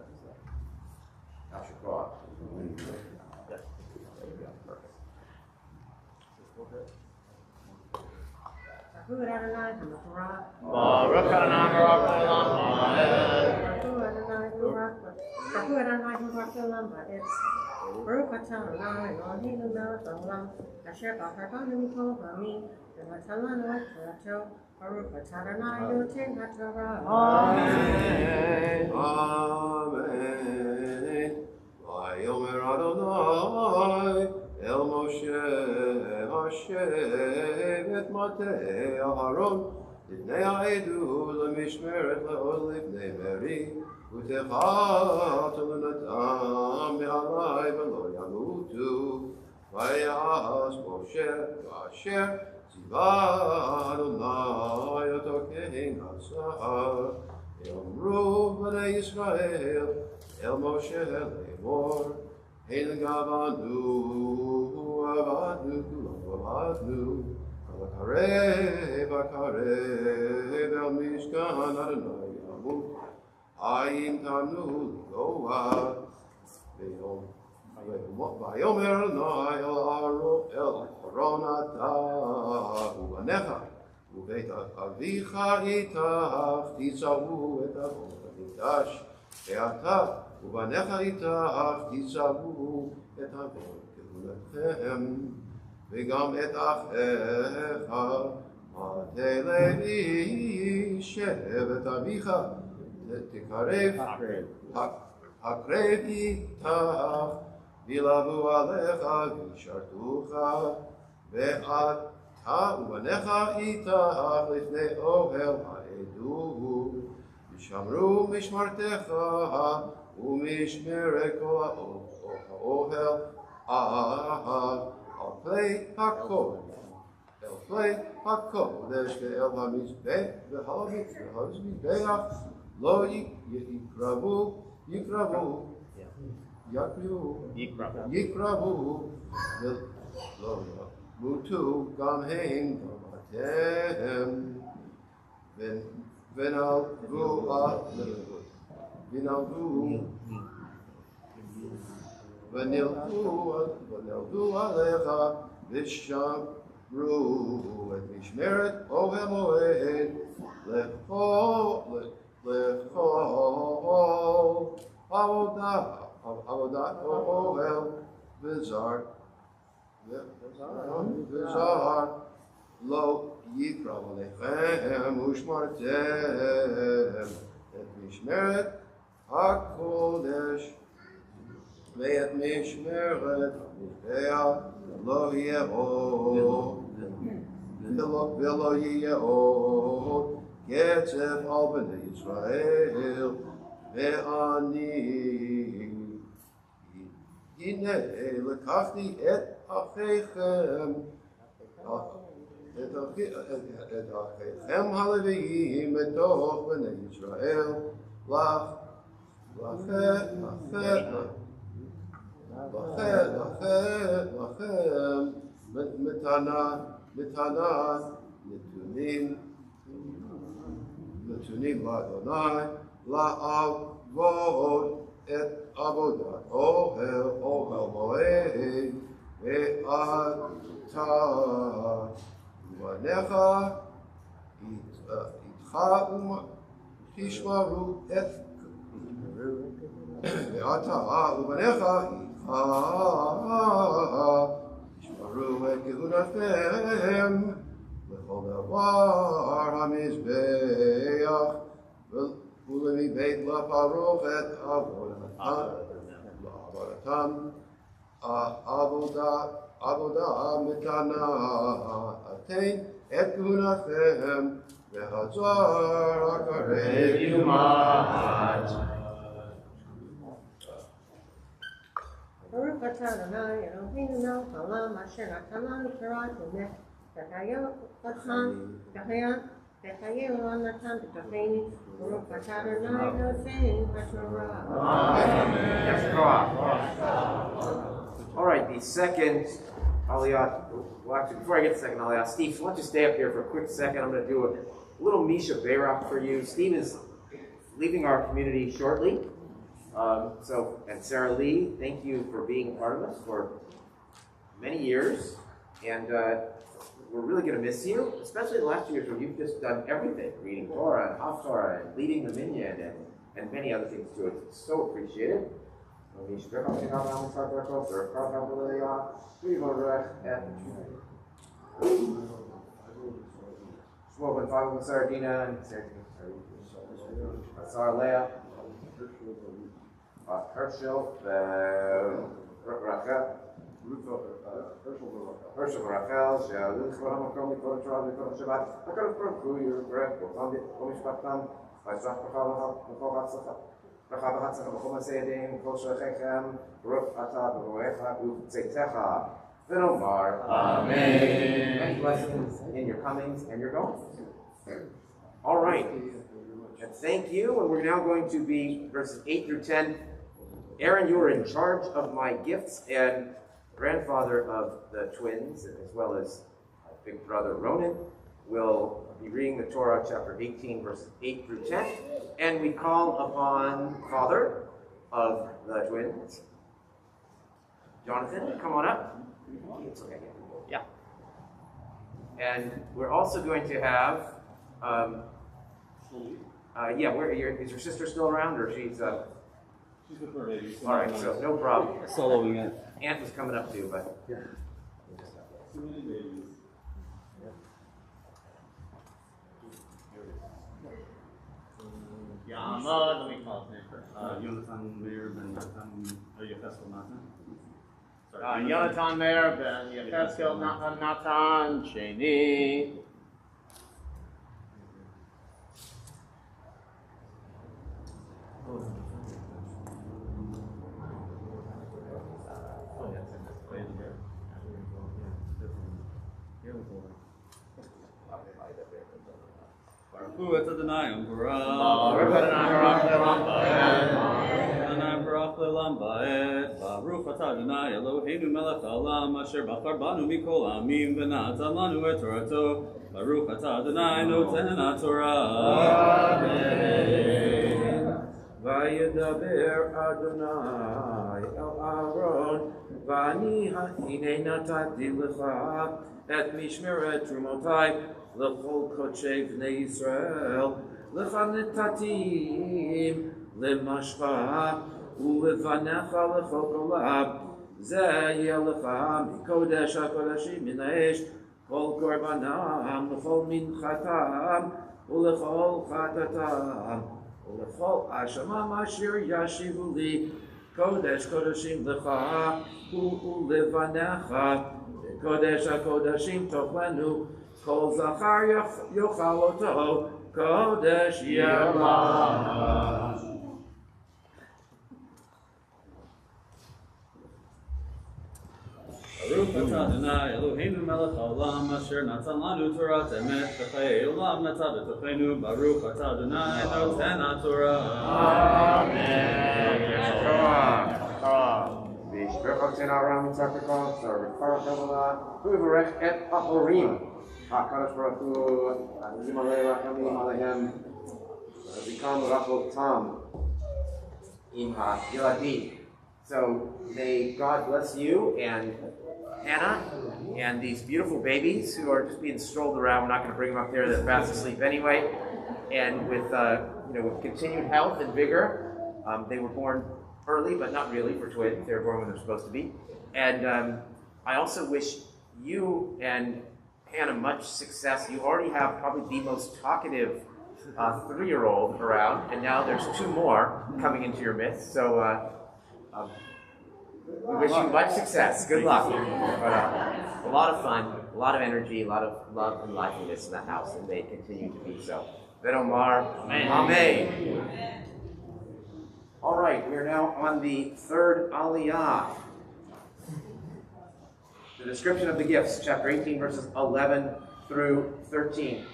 Baruch Adonai Baruch Baruch Adonai Baruch Olam Ha'ed. Baruch Adonai Baruch Olam Ha'ed. Baruch Atah Adonai Eloheinu melech haolam asher bachar banu mikol ha'amim v'natan lanu et Torato. Baruch Atah Adonai Yoten HaTorah. Amen. Amen. Vayomer Adonai El Moshe Hashem et Matei Aharon Livnei Ha'edu Lemishmeret Le'od Livnei Meri Utechat Lenatam Be'alai V'lo Yamutu Vayas Moshe V'asher Tziva Adonai Oto Kehin Hatzah Yomru B'nei Yisrael El Moshe Le'mor Ein Gavanu Avadu Avadu Karev Karev El Mishkan Adonai Yamu Ayin Tanu Goa Vayomer Adonai El Aron Ata Ubanecha Ubeit Avicha Itach Titzavu Et Avon Hamikdash Ve'ata ובניך איתך תצוו את עוון כהונתכם וגם את אחיך התלוי שבט אביך הקרב איתך וילבו עליך וישרתוך ואתה ובניך איתך לפני אוהל העדות ושמרו משמרתך ומשמרת כל האוהל על פני הקודש ואל המזבח לא יקרבו לא ימותו גם הם גם ונלכו עליך ושמרו את משמרת אוהל מועד לכל עבודת אוהל וזר לא יקרב עליכם ושמרתם את משמרת הקודש ואת משמרת המזבח לא יהיה עוד ולא יהיה עוד קצף על בני ישראל ואני הנה לקחתי את אחיכם את אחיכם הלוויים מתוך בני ישראל לכם מתנה נתונים לאדוני לעבוד את עבודת אוהל מועד ואתה ובניך איתך תשמרו את ואתה ובניך איתך תשמרו את כהונתכם לכל דבר המזבח ולבית לפרוך את עבודתם עבודה מתנה אתן את כהונתכם והזוהר הקרב יומת. Baruch atah Adonai Eloheinu melech haolam asher natan lanu Torah emet v'chayei olam natan b'tocheinu. Baruch atah Adonai Eloheinu haTorah. All right, the second aliyah. Well, actually, before I get to the second aliyah, Steve, why don't you stay up here for a quick second? I'm going to do a little Misha Beirach for you. Steve is leaving our community shortly. And Sarah Lee, thank you for being part of us for many years. And we're really going to miss you, especially the last 2 years where you've just done everything, reading Torah and Haftarah and leading the minyan and many other things too. It's so appreciated. Shmuel ben Fagel ben Sardina and Sarah Leah. Herschel, Rachel, Rachel, Shalom, Chromakom, Mikol Torah, Mikol Shabbat. HaKadosh Baruch Hu, Yerushalayim, Kol Mishpatam, Vayisrach B'chol Hatzlacha, Bracha V'Hatzlacha, B'chol Maseyadim, Kol Shalachechem, Baruch Atah B'Roecha U'Tzeitecha, V'Nomar. Amen. Many blessings in your comings and your goings. All right. And thank you, and we're now going to be verses 8 through 10. Aaron, you are in charge of my gifts, and grandfather of the twins, as well as big brother Ronan, will be reading the Torah, chapter 18, verses 8 through 10. And we call upon father of the twins, Jonathan, come on up. It's okay. Yeah. And we're also going to have... is your sister still around, or she's with her baby? All right, so no problem. Soloing it. Aunt was coming up too, but yeah. Yamad, let me call his name first. Jonathan Meir ben Yecheskel Natan. Yonatan Meir ben Yecheskel Natan Sheni. Baruch Adonai Umbarah. Baruch Adonai Baruch Le'olam Ba'ed. Baruch Atah Adonai Eloheinu melech haolam asher bachar banu mikol ha'amim v'natan lanu et Torato. Baruch Atah Adonai noten ha'Torah. Amen. Vayedaber Adonai el Aaron v'ani hine natati lecha et mishmeret trumotai lechol kodshei bnei Yisrael lecha netatim lemashcha ulevanecha lechol kolab zeh yeh lecha mikodesh hakodashim min ha'esh kol korbanam lechol minchatam ulechol chatatam ולכל השמם אשר ישיבו לי קודש קודשים לך ולבניך וקודש הקודשים תאכלנו כל זכר יאכל אותו קודש יאמר. Baruch Atah Adonai Eloheinu melech haolam asher natan lanu Torah emet v'chayei olam natan b'tocheinu. Baruch Atah Adonai noten ha'Torah. Amen. V'yishbechot Aram Yitzchak V'Karach Evolah V'Yivarech et Hahorim HaKadosh Baruch Hu Yimalei Rachamim Alehem V'Yikam Rachotam Im HaYiladim. So may God bless you and Hannah and these beautiful babies who are just being strolled around. We're not going to bring them up there, they're fast asleep anyway. and with with continued health and vigor. They were born early, but not really for twins. They were born when they're supposed to be. And I also wish you and Hannah much success. You already have probably the most talkative 3-year-old around, and now there's 2 more coming into your midst. So we wish you much success. Good luck. A lot of fun, a lot of energy, a lot of love and liveliness in that house, and they continue to be so. Ben Omar, Amen. All right, we are now on the 3rd Aliyah. The description of the gifts, chapter 18, verses 11 through 13.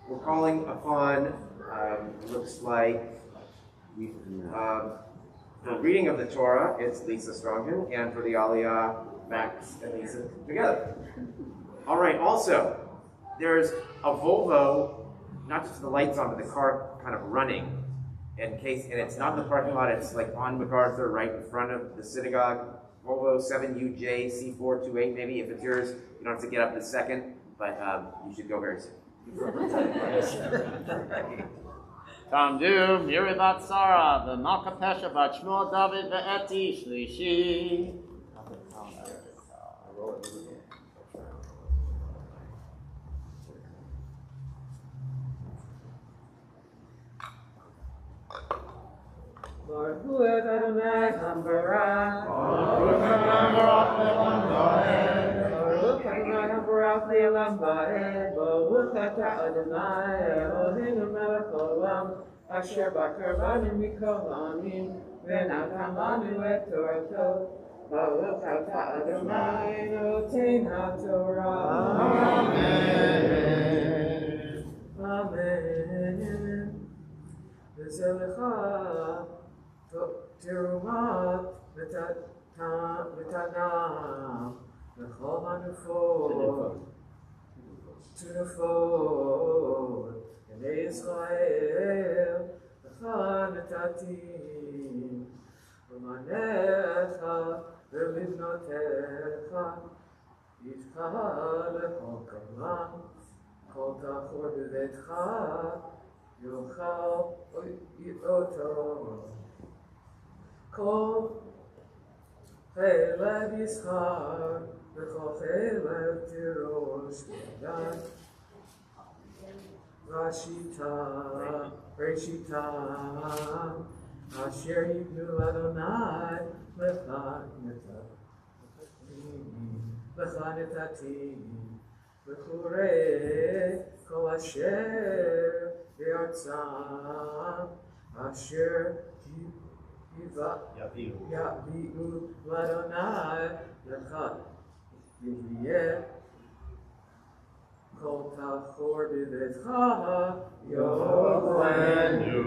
We're calling upon, looks like, the reading of the Torah, it's Lisa Strongman, and for the Aliyah, Max and Lisa together. All right, also, there's a Volvo, not just the lights on, but the car kind of running. And it's not in the parking lot, it's like on MacArthur, right in front of the synagogue. Volvo 7UJ C428, maybe. If it's yours, you don't have to get up in a second, but you should go very soon. Tamdu, Miri bat Sarah, the Malkapesha bat Shmuel David ve'eti Shlishi. Baruch hu et Adonai Hambarach. Baruch Adonai Hambarach le'olam va'ed. Baruch ata Adonai Eloheinu melech haolam, asher bakar banu mikol ha'amim, v'natan lanu et Torato. Baruch ata Adonai noten ha'Torah. Amen. Amen. V'zelecha Terumat v'tanam v'chol hanufot to the fold and Israel v'chanetatim v'manecha v'livnotecha yitcha lechol kaman kol tachor b'vetcha yochal oto Kol chelev Yishar v'chol chelev Tirosh v'dan Rashita Asher yibnu Adonai lechanetatim v'churei kol asher v'artzam Asher Yavi'u l'Adonai l'chad Yiviyeh Kol tachor b'vetcha yochenu.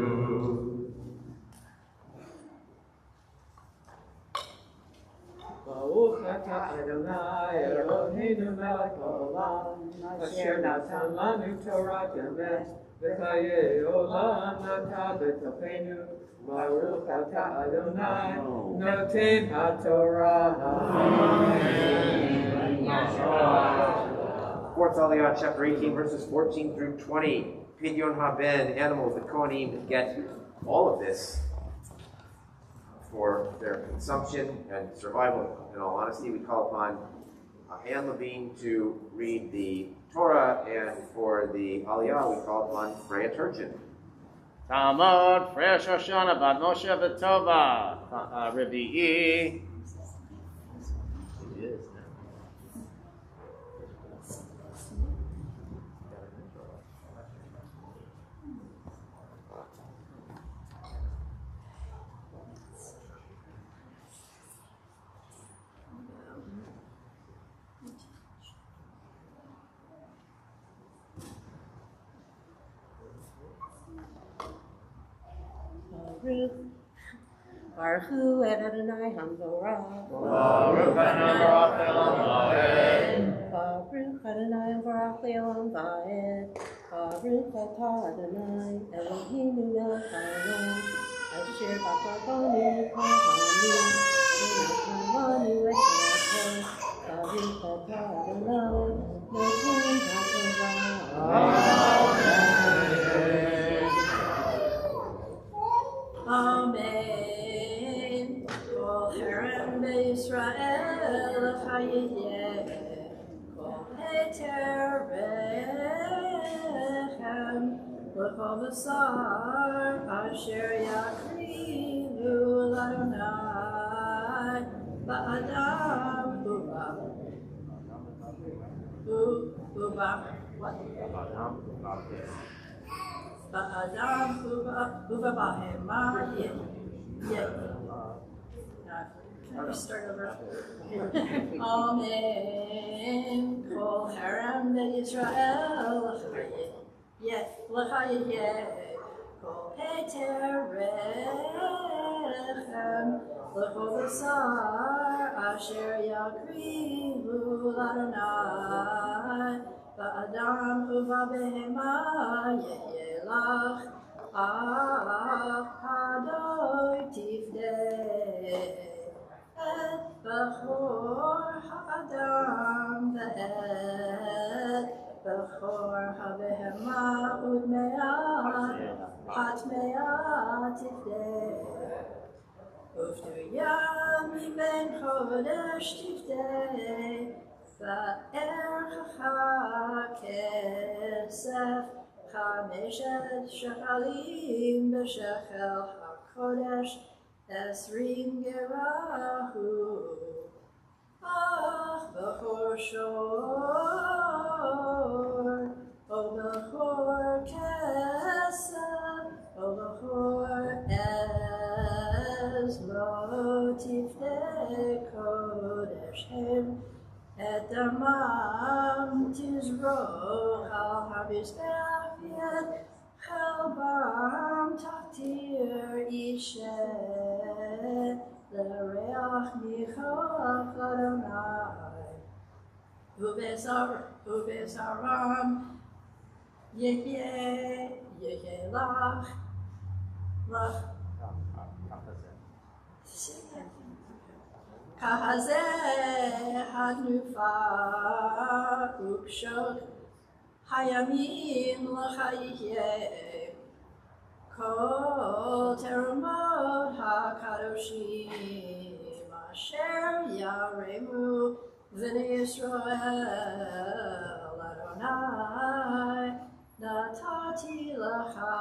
Baruch ata Adonai Eloheinu melech haolam, asher natan lanu Torah emet v'chayei olam natan b'tochenu. Baruch ata Adonai noten ha'Torah. Amen. 4th Aliyah, chapter 18, verses 14 through 20. Pidyon haben, animals, the Kohanim get all of this for their consumption and survival. In all honesty, we call upon Ann Levine to read the Torah, and for the Aliyah, we call upon Freya Turchin. Talmud, Freya Shoshana, Bad Moshe V'Tova, Revi'i. Baruch hu et Adonai Hambarach. Baruch Adonai le'olam va'ed. Baruch Adonai Hambarach le'olam va'ed. Baruch ata Adonai Eloheinu melech haolam, asher bakar banu mikol ha'amim, v'natan lanu et Torato. Baruch ata Adonai noten ha'Torah. Amen. l'chayeh kol heterechem l'chol b'sar asher yakrivu l'Adonai ba'adam ba'adam uva bahema Can we start over? Amen. Kol haram Yisrael l'chayeh kol heterechem l'chol b'sar asher yakrivu l'Adonai ba'adam uva behema yehelach Hadoi tifdeh et bechor ha'adam ve'et bechor ha'behema hatmea tifdeh uftuya miben chodesh tifdeh va'ercha kesef Chameshet shekalim b'shechel hakodesh esrim gerahu ach b'chor shor o b'chor kesef o b'chor ez lo tifdeh kodesh hem et damam tizro al habizbeh Chelbam taktir ishe l'reach michach Adonai ubesaram yehye lach kahazeh hadnufa ukshok Hayamim l'chayeh kol terumot hakadoshim asher yaremu v'nei Yisrael Adonai natati lecha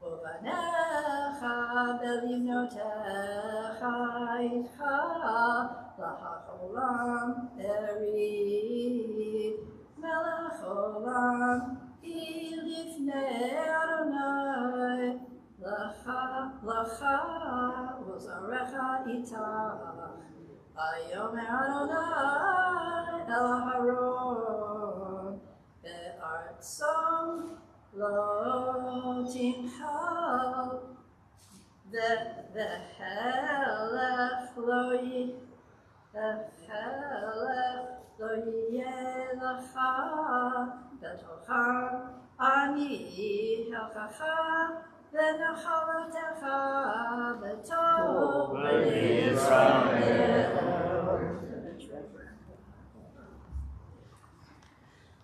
uvanecha belivnotecha itcha lahacholam eri Melech olam ilifnei Adonai lacha uzarecha itach Ayomer Adonai el Haron be'artzom lo timchal ve'helech lo yeh lecha betocham ani helchacha v'nachalotecha b'tov Yisrael.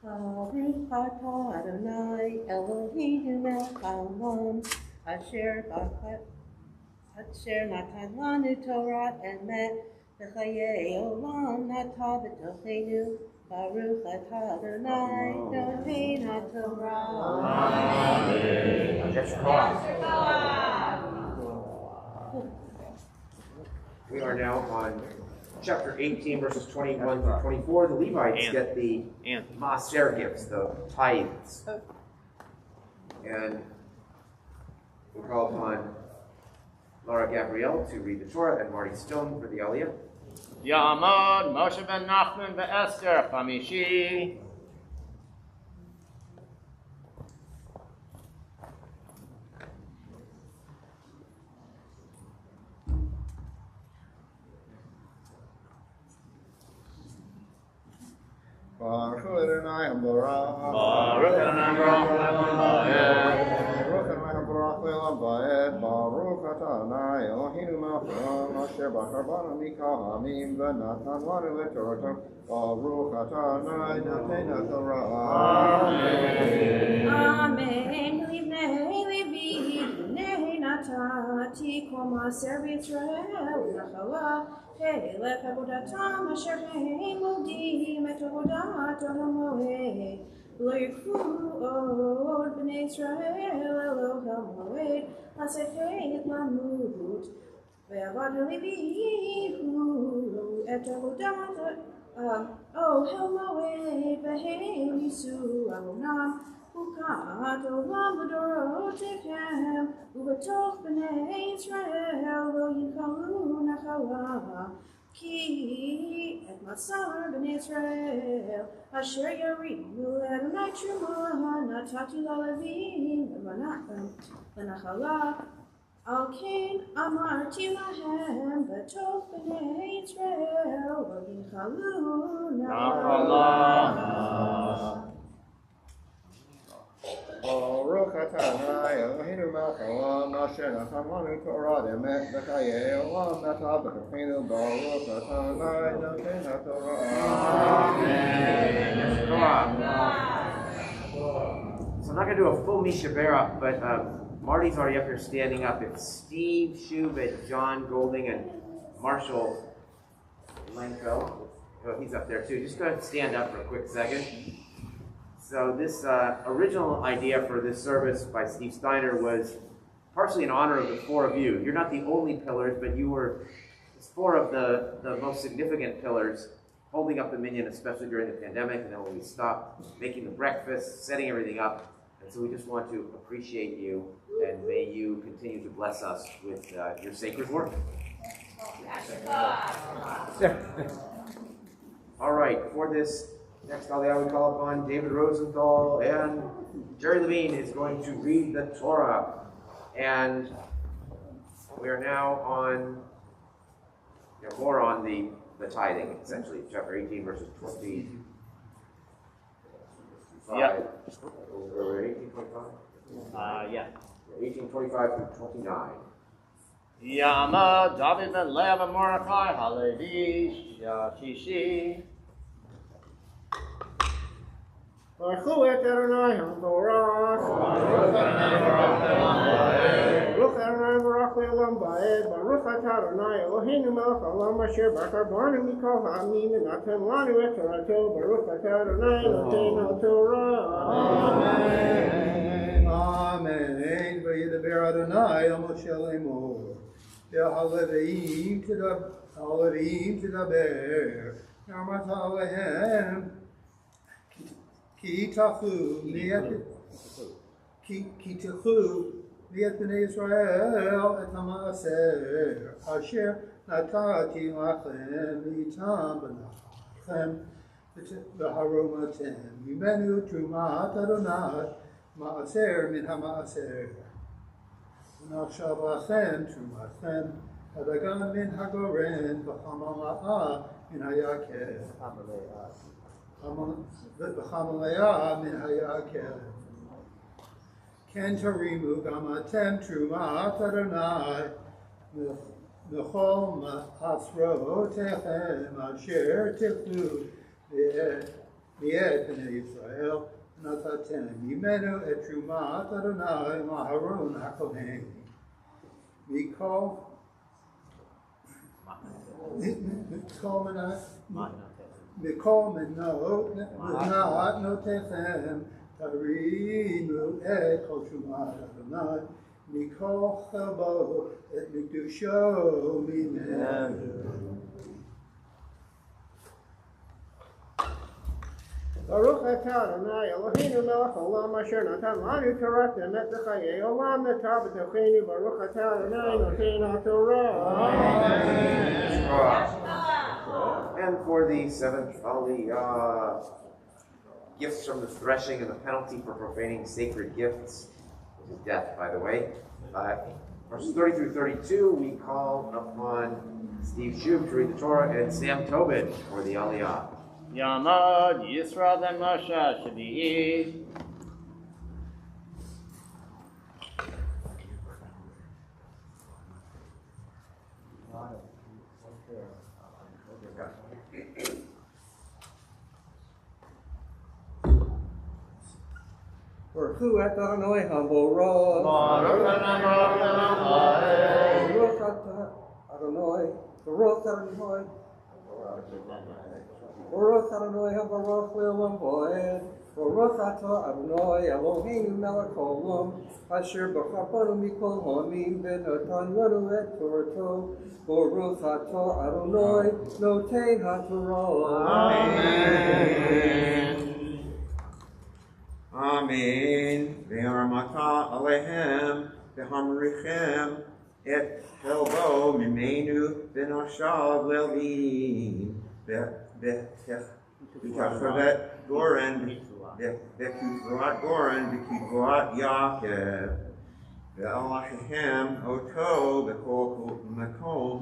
Baruch atah Adonai Eloheinu melech haolam asher natan lanu Torah emet v'chayei olam nata b'tochenu Baruch atah Adonai Eloheinu haTorah. We are now on chapter 18, verses 21 through 24. The Levites get the maaser gifts, the tithes. And we'll call upon Laura Gabrielle to read the Torah and Marty Stone for the Aliyah. Ya'amod Moshe ben Nachman ve'Esther Chamishi. Baruch Adonai Baruch Baruch Adonai Baruch Baruch Adonai Eloheinu melech haolam asher bachar banu mikol ha'amim v'natan lanu et Torah. Baruch Adonai notnei Torah. Amen. Livnei Levi, Livnei Natati, Kol Maaser B'Yisrael, Nachala, Kelech avodatam asher hein modim et avodat hamoed. Lo yikfu od b'nei Israel elo hamoed aseh lamut. Ve'avad levihu et avodat hamoed v'hem yisu avonam. Ukat olam l'dorotechem, ubetoch b'nei Israel lo yinchalu nachala, ki et masar b'nei Israel, asher yarimu Adonai truma, natati la'levim l'nachala, al kain amarti lahem, betoch b'nei Israel lo yinchalu nachala. Baruch atah Adonai Eloheinu melech haolam asher natan lanu Torah emet b'chayei olam natav b'chafenu Baruch atah Adonai noten haTorah. So I'm not going to do a full Mishabera, but Marty's already up here standing up. If Steve Shub and John Golding and Marshall Lenko, oh, he's up there too. Just go ahead and stand up for a quick second. So this original idea for this service by Steve Steiner was partially in honor of the four of you. You're not the only pillars, but you were four of the most significant pillars holding up the minyan, especially during the pandemic, and then when we stopped, making the breakfast, setting everything up. And so we just want to appreciate you, and may you continue to bless us with your sacred work. All right, for this next Aliyah, we call upon David Rosenthal, and Jerry Levine is going to read the Torah. And we are now on, more on the tithing, essentially, chapter 18, verses 20. Yeah. 1825? Yeah. 1825 through 29. Yama David ben Leah ben Mordechai Halevi Shishi. Baruch et Adonai HaTorah. Baruch Adonai Baruch Le'olam Va'ed. Baruch atah Adonai Eloheinu melech haolam asher b'karbarnu mikol ha'amim v'natan lanu et Torato. Baruch atah Adonai Eloheinu HaTorah. Amen. Amen. V'yidaber Adonai el Moshe lemor. V'haleviim tidaber. Na'amata alehem. Ki tachu liet b'nei Israel et ha'maaser asher natati lachem v'itam b'nachem v'haromatem mimenu trumat Adonai maaser min ha'maaser v'nachshav lachem trumatchem hadagan min hagoren v'chamala'ah min hayakel V'chamalaya min hayakel. Ken tarimu gamatem trumat Adonai v'chol ma'asrotechem asher tichlu li'ed b'nei Yisrael natatem yimenu et trumat Adonai ma'aron hakohen mikol Mikol menot notechem tarimu et kol trumat Adonai mikol chabo et mikdusho mimenu. Baruch atah Adonai Eloheinu melech haolam asher natan lanu Torah emet b'chayei olam natav b'tochenu. Baruch atah Adonai noten haTorah. And for the seventh Aliyah, gifts from the threshing and the penalty for profaning sacred gifts, which is death, by the way. Verses 30 through 32, we call upon Steve Shub to read the Torah and Sam Tobin for the Aliyah. Yama Yisra ben Moshe Shadi'i. Baruch atah Adonai haborah. Baruch Adonai Baruch atah Adonai Baruch Adonai. Baruch Adonai habaruch le'olam va'ed. Baruch atah Adonai Eloheinu melech haolam, asher bachar banu mikol ha'amim v'natan lanu et Torato. Baruch atah Adonai noten haTorah. Amen. Amen. Ve'armata alehem ve'hamrichem et helbo mimenu v'nashav le'lim ve'chavet goren ve'kutvoat goren ve'kutvoat Yaakov ve'alahem oto b'kol makom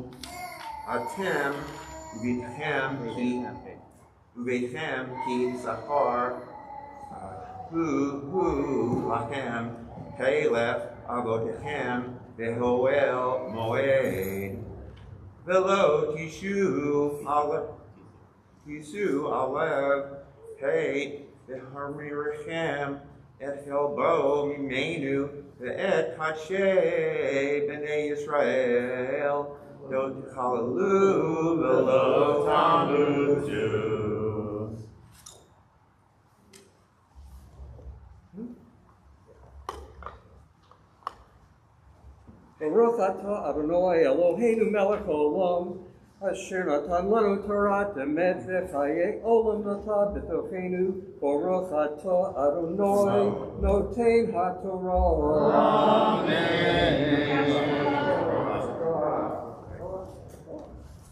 atem uveichem ki sachar hu lachem kalef avotechem vehoel moed velo tishu alev hey veharmirichem et helbo mimenu ve'et kachei b'nei Yisrael do tichalalu velo tamutu. Baruch atah Adonai Eloheinu melech haolam, asher natan lanu Torah emet v'chayei olam natah b'tocheinu. Baruch atah Adonai noten haTorah.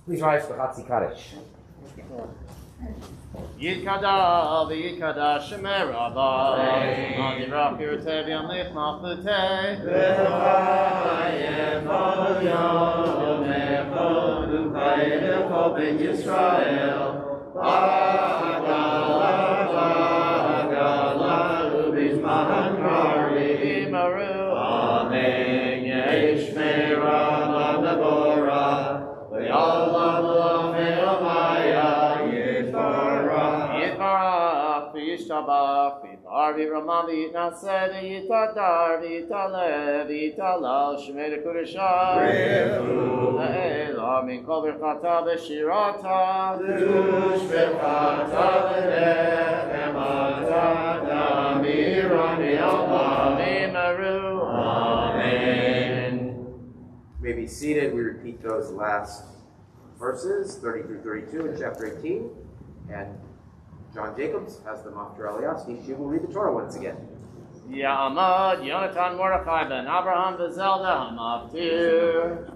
Please rise for Chatzi Kaddish. Yitkada v'yitkada shemer Rabbi, Adivrach Yirtev Yamlich Malchutei, V'chayim Ha'yom Echad U'chayim Echad Ben Yisrael, V'agala U'bizman Kari Maru, Amen, Yeshmera Mabora, V'yalam L'Amei Amaya, Yitbarach v'yishtabach v'yitar v'yirama v'yitnaseh v'yitadar v'yitalev v'yitalal shemei l'kudeshah v'elah min kol birchata v'shirata dush birchata v'nechemata damiran v'yalma v'yimaru. Amen. You may be seated. We repeat those last verses, 30 through 32 in chapter 18. And John Jacobs has them off to Eliaspi. She will read the Torah once again. Ya'amad Yonatan Mordechai ben Abraham v'Zelda Hamaftir.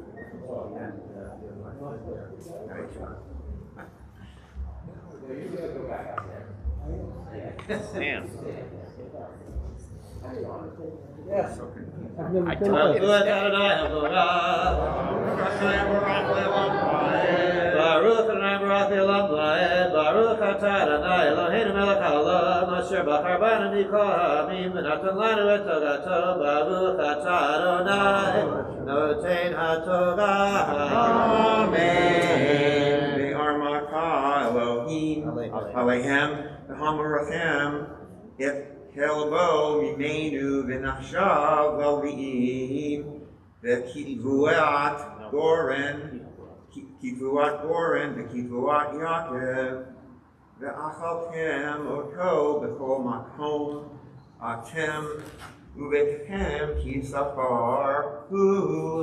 Damn. Yes. I told you. Baruch Adonai Baruch Elam Laed, Baruch Atah Adonai Eloheinu melech haolam, asher bachar banu mikol ha'amim v'natan lanu et Torato. Baruch Atah Adonai noten haTorah. Amen. Ve'armata Elohim alehem v'hamrichem et helbo mimenu v'nachshav v'alvi'im ve'kitvuat goren Kivuat Goren, the Kivuat Yaakov, the Achalchem Oto, Bechol Makom, Atem, Uvechem, Kisafar, Hu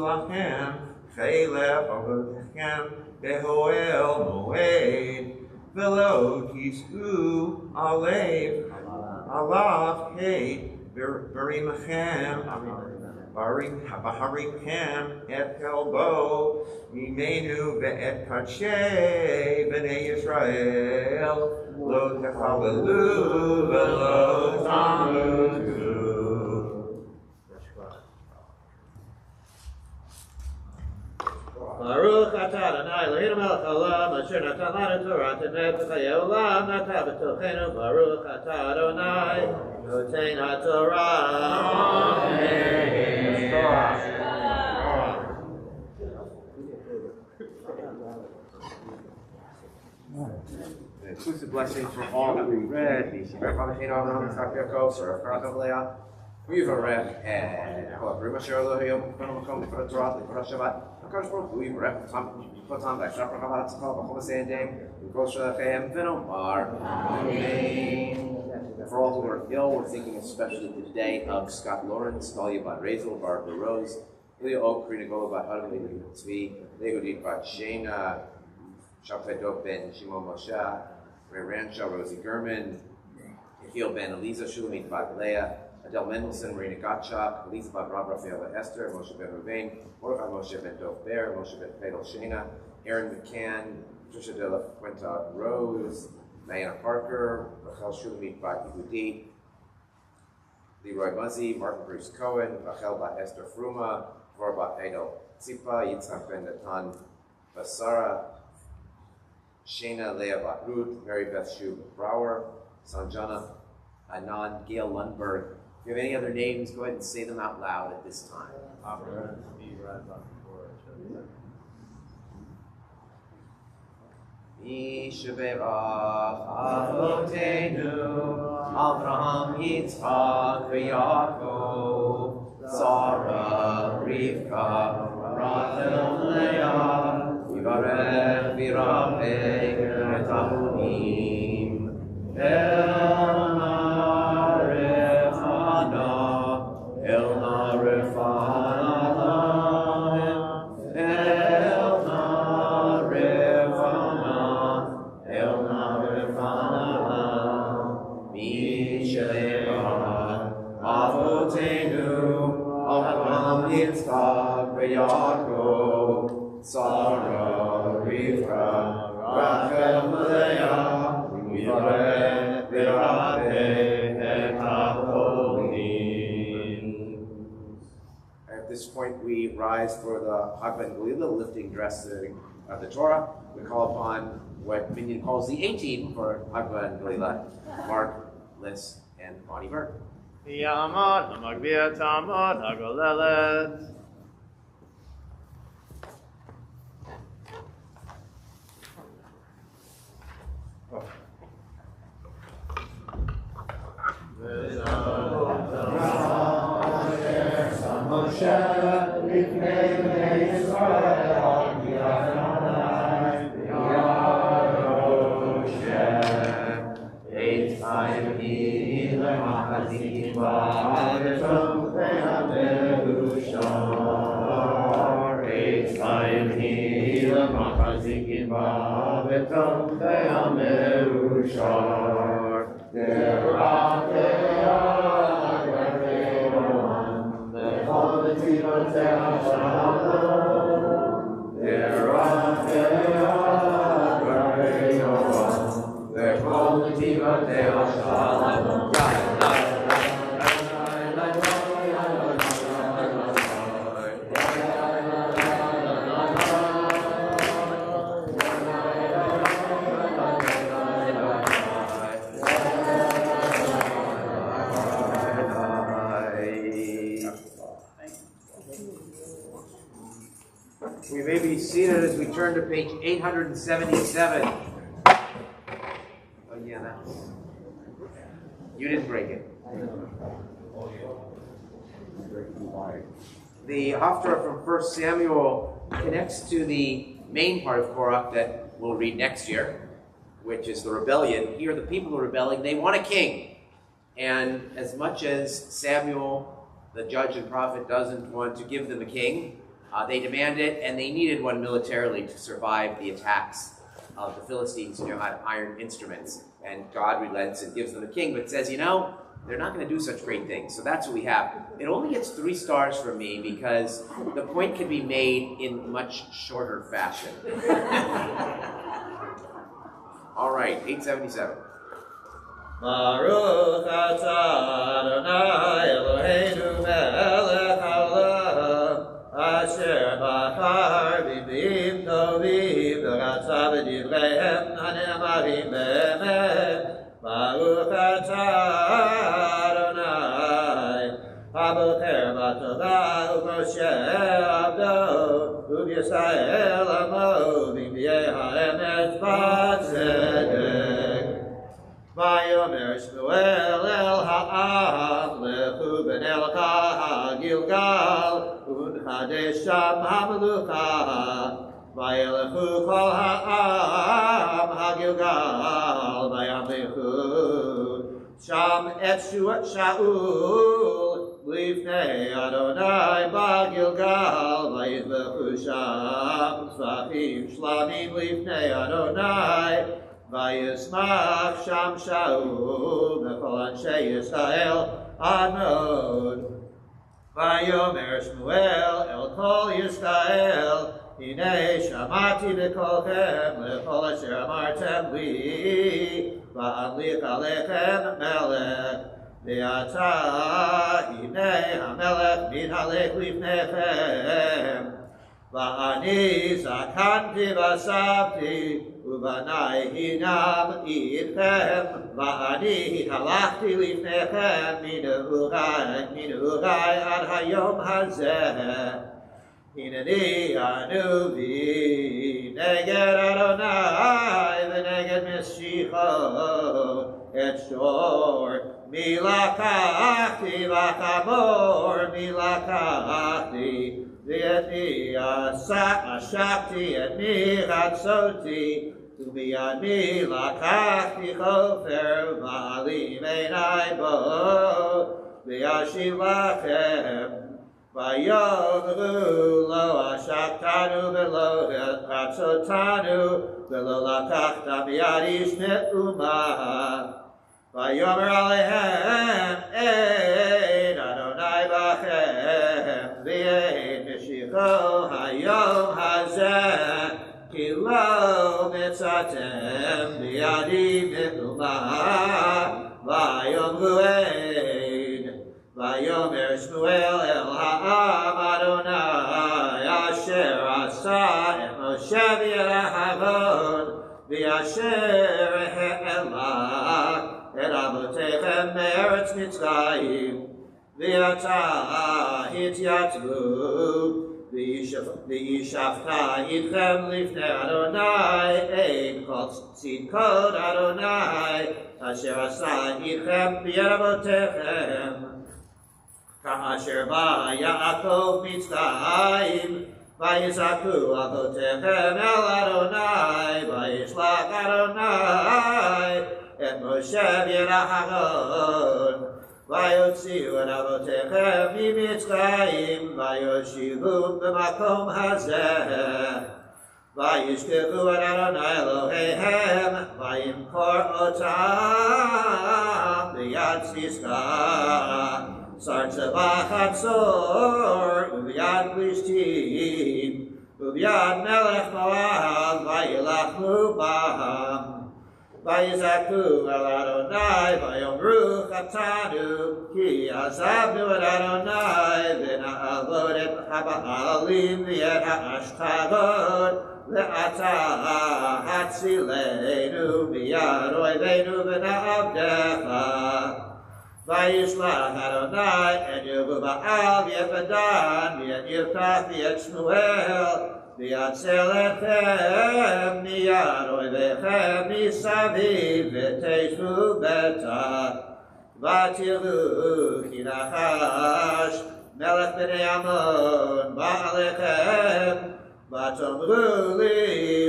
Lachem, Chalef, Avotechem, Behoel, Moed, Velo, Tisu, Alev, Alav, Kate, Berimachem, Baharichem et helbo mimenu ve'et kachei b'nei Yisrael lo techalalu v'lo tamutu. Baruch atah Adonai Eloheinu melech haolam, asher natan lanu Torah emet v'chayei olam natah b'tocheinu. Baruch atah Adonai noten haTorah. Amen. An inclusive blessing for all that we read. We Shabbat. הקדוש ברוך הוא יברך אותם וישלח ברכה והצלחה בכל מעשיהם וכל שלחיהם ונאמר אמן. For all who are ill, we're thinking especially today of Scott Lawrence, Talia Bat Razel, Barbara Rose, Ilya Oak, Karina Gola Bat Hadam, Ilya Tzvi, Legodit Bat Shena, Shafedot Ben Shimon Moshe, Ray Ranshaw, Rosie Gurman, Yehiel Ben Eliza, Shulamit Bat Leah, Adele Mendelson, Marina Gottschalk, Elisa Bat Rob Raphael Esther, Moshe Ben Ruvain, Mordechai Moshe Ben Dov Bear, Moshe Ben Fadel Shena, Aaron McCann, Trisha De La Fuenta Rose, Diana Parker, Rachel Shulamit Bat Yehudi, Leroy Muzzy, Martin Bruce Cohen, Rachel Bat Esther Fruma, Vor Bat Eidel Tzipa, Yitzhak Ben Natan Basara, Shana Leah Bat Ruth, Mary Beth Shub Brower, Sanjana Anand, Gail Lundberg. If you have any other names, go ahead and say them out loud at this time. Amen. Yishaberach Avotenu Avraham Yitzchak v'Yaakov Sarah Rivka Rachel Leah Yivarech v'Yirapeh et Ahunim Elna Yaakov, Sarah, Rivka, Rachel, Leah, Yivarech v'Yirapeh et Acholim. At this point, we rise for the Hag Ben Galila, lifting dress of the Torah. We call upon what Minyan calls the A-team for Hag Ben Galila, Mark, Liz, and Bonnie Berg. Yamad, Hamagvia Tamad, Hagolelet. We may be seated as we turn to page 877. Oh yeah, that's... You didn't break it. The Haftarah from 1 Samuel connects to the main part of Korach that we'll read next year, which is the rebellion. Here, the people are rebelling. They want a king. And as much as Samuel, the judge and prophet, doesn't want to give them a king, they demand it, and they needed one militarily to survive the attacks of the Philistines, who had iron instruments. And God relents and gives them a king, but says, you know, they're not going to do such great things. So that's what we have. It only gets 3 stars from me because the point can be made in much shorter fashion. All right, 877. Baruch atah Adonai Eloheinu melech haolam asher bachar b'bim tovim v'ratza b'divreihem hanemarim be'emet. Baruch atah Adonai habocher b'tovah u'moshe abdo u'b'Yisrael amo b'miyeh ha'emet b'tzedek. Vayomer Shmuel el ha'am lechu ben Elcha ha'gilgal Kadesham Hamalucha, Vayelechu Kol Ha'am HaGilgal, Vayamlichu, Sham Et Shaul, Lifnei Adonai BaGilgal, Vayizbechu Sham, Tzvachim Shlamim Lifnei Adonai, Vayismach Sham Shaul, Bechol Anshe Yisrael, Anod. Vayomer Shmuel El Kol Yisrael, Hinei Shamati B'kolchem L'chol Asher Amartem Li, Va'amlich Alechem Melech, Ve'ata Hinei HaMelech Mithalech Lifnechem, Va'ani Zakanti V'asavti, Ubanai Hinam Idchem, Va'ani Halachti Lifnechem, Minurai Ad Hayom Hazeh, Hineni Anuvi, Neged Adonai, V'neged Meshicho, Et Shor, Milakachti V'chamor, Milakachti, V'etni Ashakti, Etni Chatzoti, U'miyani Lakachti Chofer, V'alim Einai Bo, V'yashiv Lachem, Vayomru Lo Ashaktanu V'lo Chatzotanu, V'lo Lakachta Miyad Ish Me'umah, Vayomer Alehem, Ein Adonai Bachem, V'ein Meshicho Hayom Hazeh, Ki lo mitzatem biyadi me'umah, Vayomru ein, Vayomer Shmuel El Ha'am Adonai, Asher asa et Moshe v'yed Aharon, V'asher he'elach et avotechem me'eretz Mitzrayim, V'ata hityatvu, V'yishafta idchem lifnei Adonai, Ein kol tzidkot Adonai, Asher asa idchem b'yed avotechem, Ka'asher ba Yaakov Mitzrayim, Vayizaku avotechem el Adonai, Vayishlach Adonai, et Moshe v'yed Aharon, Vayotziu et avotechem miMitzrayim, Vayoshivum b'makom hazeh, Vayishkechu et Adonai Eloheihem, Vayimkor otam b'yad Sisra, Sartzeva Chatzor, U'b'yad Plishtim, U'b'yad Melech Moab, Vayilachmu b'ham, Vayizaku el Adonai, Vayomru Chatanu, Ki azavnu et Adonai, V'na'avod et Haba'alim, V'yet ha'ashtavod, Ve'ata hatzilenu, V'yad oivenu v'na'avdecha, Vayishlach Adonai, et Yehu Ba'al, V'yet Badan, V'yet Yiftach, V'yet Shmuel, V'yatzelechem miyad oivechem misaviv, V'teishvu beta, V'tiru ki nachash, Melech b'nei Ammon ba'alechem, V'tomru li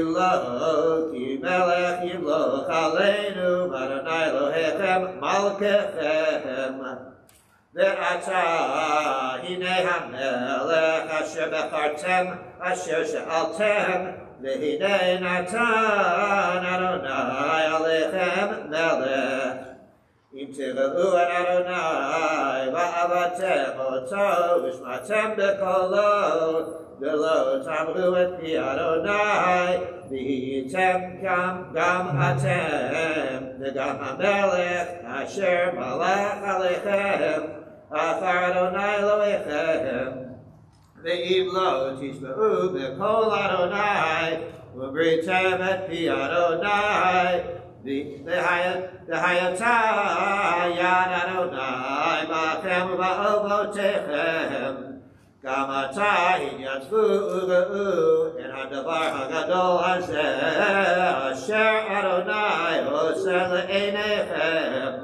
lo, Ki melech yimloch aleinu, Adonai Elohechem malkechem, Ve'ata hinei hamelech asher bechartem, Asher she'altem, Ve'hinei natan Adonai alechem melech. Im tira'u et Adonai, Va'avatem oto, V'shmatem b'kolo, Ve'lo tamru et pi Adonai, V'hitem gam atem, V'gam hamelech asher malach alechem, Achar Adonai Elohechem, Ve'im lo tishma'u b'kol Adonai, U'britem et pi Adonai, V'hayata yad Adonai ba'chem u'ba'ovotechem, Gam ata hinyatvu u'ga'u en hadavar hagadol hazeh, Asher Adonai oseh le'einechem,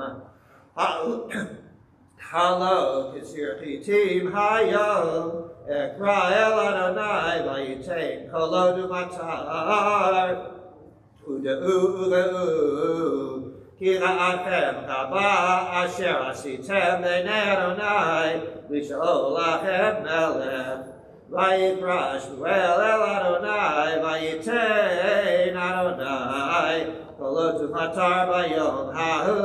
Halo kisir chitim hayom, Ekra el Adonai vayitein kolo du matar. Uda'u ki ra'achem haba asher asitem b'nei Adonai l'shaol lachem melech. Vayikra Shmuel el Adonai vayitein Adonai kolo du matar bayom hahu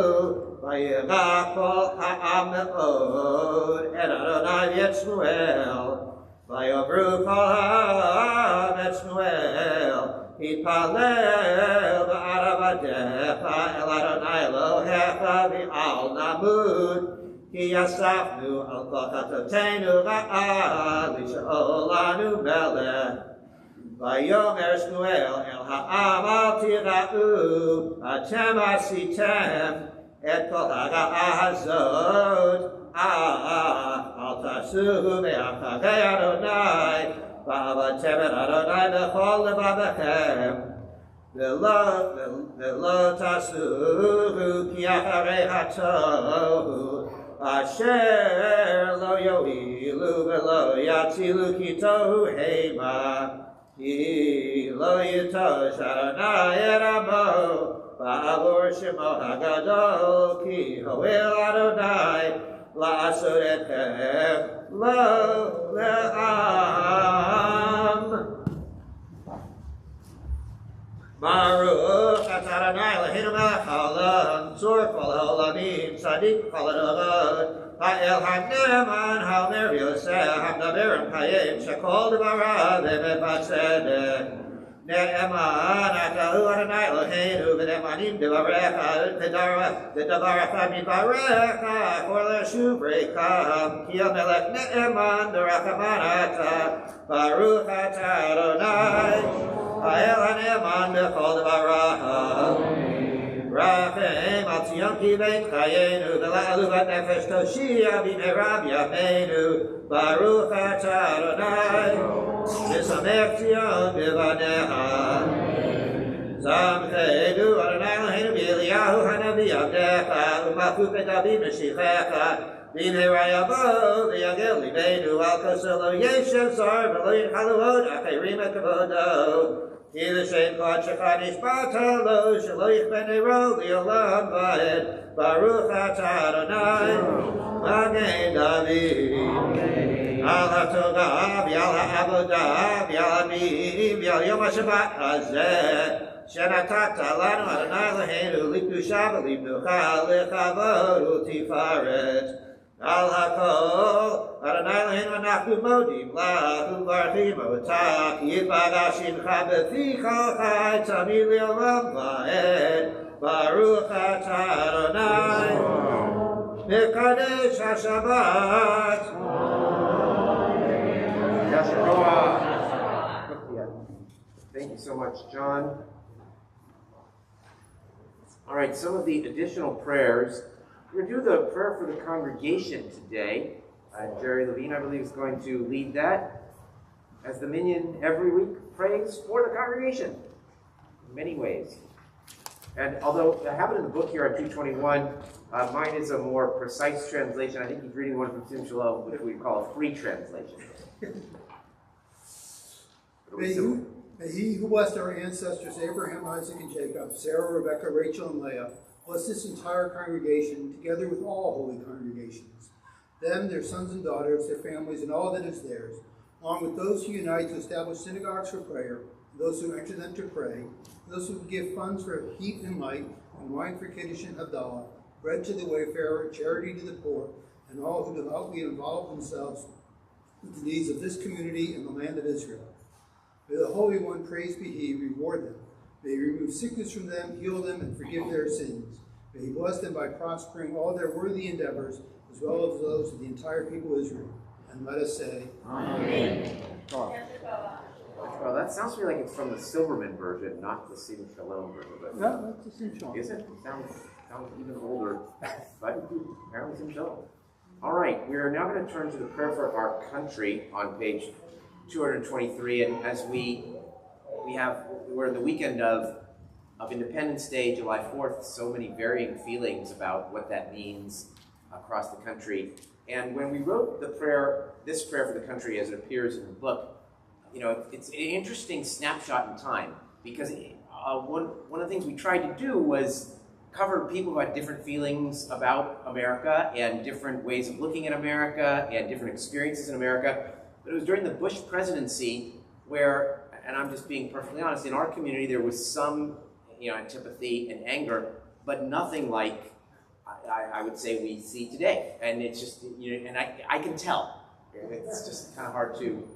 vayira kol ha'am me'od et Adonai v'et Shmuel vayomru kol ha'am et Shmuel Yitpalel ba'aravadecha el Adonai Elohecha v'al namud Ki yasafnu al kol chatotenu ra'ah l'shaol lanu melech Vayomer Shmuel el ha'am al tira'u atem asitem et kol hara'ah hazot al tasuhu me'acharei Adonai V'avatem et Adonai b'chol lebavechem V'lo tasuhu ki acharei hatohu Asher lo yo'ilu v'lo yatzilu ki tohu heima Ki lo yitosh Adonai et amo V'avor shemo hagadol Ki ho'il Adonai la'asot etchem lo le'am Baruch atah Adonai Eloheinu melech haolam tzur kol ha'olamim tzadik kol ha'dorot ha'el ha'ne'eman ha'omer Yosef ha'medaber b'chayim shekol devarav emet b'tzedek Ne'eman atahu Adonai Eloheinu v'ne'emanim devarecha v'davarecha mivarecha for l'shuv reikam ki ha'melech ne'eman d'rachaman atah Baruch atah Adonai Ha'el ha'ne'eman b'chol devarav Rachem al tzion ki beit chayenu v'la'aluvat nefesh toshia b'meirav yameinu Baruch atah Adonai v'samech tzion b'vaneha Zamcheinu Adonai Eloheinu b'Eliyahu hanavi avdecha u'malchut beit David meshichecha b'meira yavo v'yagel libeinu al koso lo yeshev zar v'lo yinchalu od acherim et kavodo Ki l'shem kod shechad ishbata lo shelo yichben eiro li'olam va'ed Baruch atah Adonai Magen David Al ha'tovah v'al ha'avodah v'al ha'mim v'al yom ha'shabbat hazeh Shenatata lanu Adonai Eloheinu likusha v'limnucha lechavod u'tifaret Al hakol Adonai Eloheinu anachnu modim lach u'varchim otach yitbagashimcha b'ficha chai tzami li'olam va'ed Baruch atah Adonai Mekadesh HaShabbat Thank you so much, John. All right, some of the additional prayers. We're going to do the prayer for the congregation today. Jerry Levine, I believe, is going to lead that. As the minion every week prays for the congregation in many ways. And although I have it in the book here on 221, mine is a more precise translation. I think he's reading one from Sim Shalom, which we call a free translation. May he who blessed our ancestors Abraham, Isaac, and Jacob, Sarah, Rebekah, Rachel, and Leah, bless this entire congregation, together with all holy congregations, them, their sons and daughters, their families, and all that is theirs, along with those who unite to establish synagogues for prayer, those who enter them to pray, those who give funds for heat and light, and wine for Kiddush and Havdalah, bread to the wayfarer, charity to the poor, and all who devoutly involve themselves with the needs of this community and the land of Israel. May the Holy One, praised be He, reward them. May He remove sickness from them, heal them, and forgive their sins. May He bless them by prospering all their worthy endeavors, as well as those of the entire people of Israel. And let us say, Amen. Well, that sounds to me like it's from the Silverman version, not the Sim Shalom version. But No, that's the Sim Shalom. is it? It sounds even older, but apparently Sim Shalom. All right, we are now going to turn to the prayer for our country on page 223, and as we're in the weekend of Independence Day, July 4th, so many varying feelings about what that means across the country. And when we wrote the prayer, this prayer for the country as it appears in the book, you know, it's an interesting snapshot in time, because one of the things we tried to do was cover people who had different feelings about America and different ways of looking at America and different experiences in America. But it was during the Bush presidency where, and I'm just being perfectly honest, in our community there was some, you know, antipathy and anger, but nothing like I would say we see today. And it's just, you know, and I can tell. It's just kind of hard to,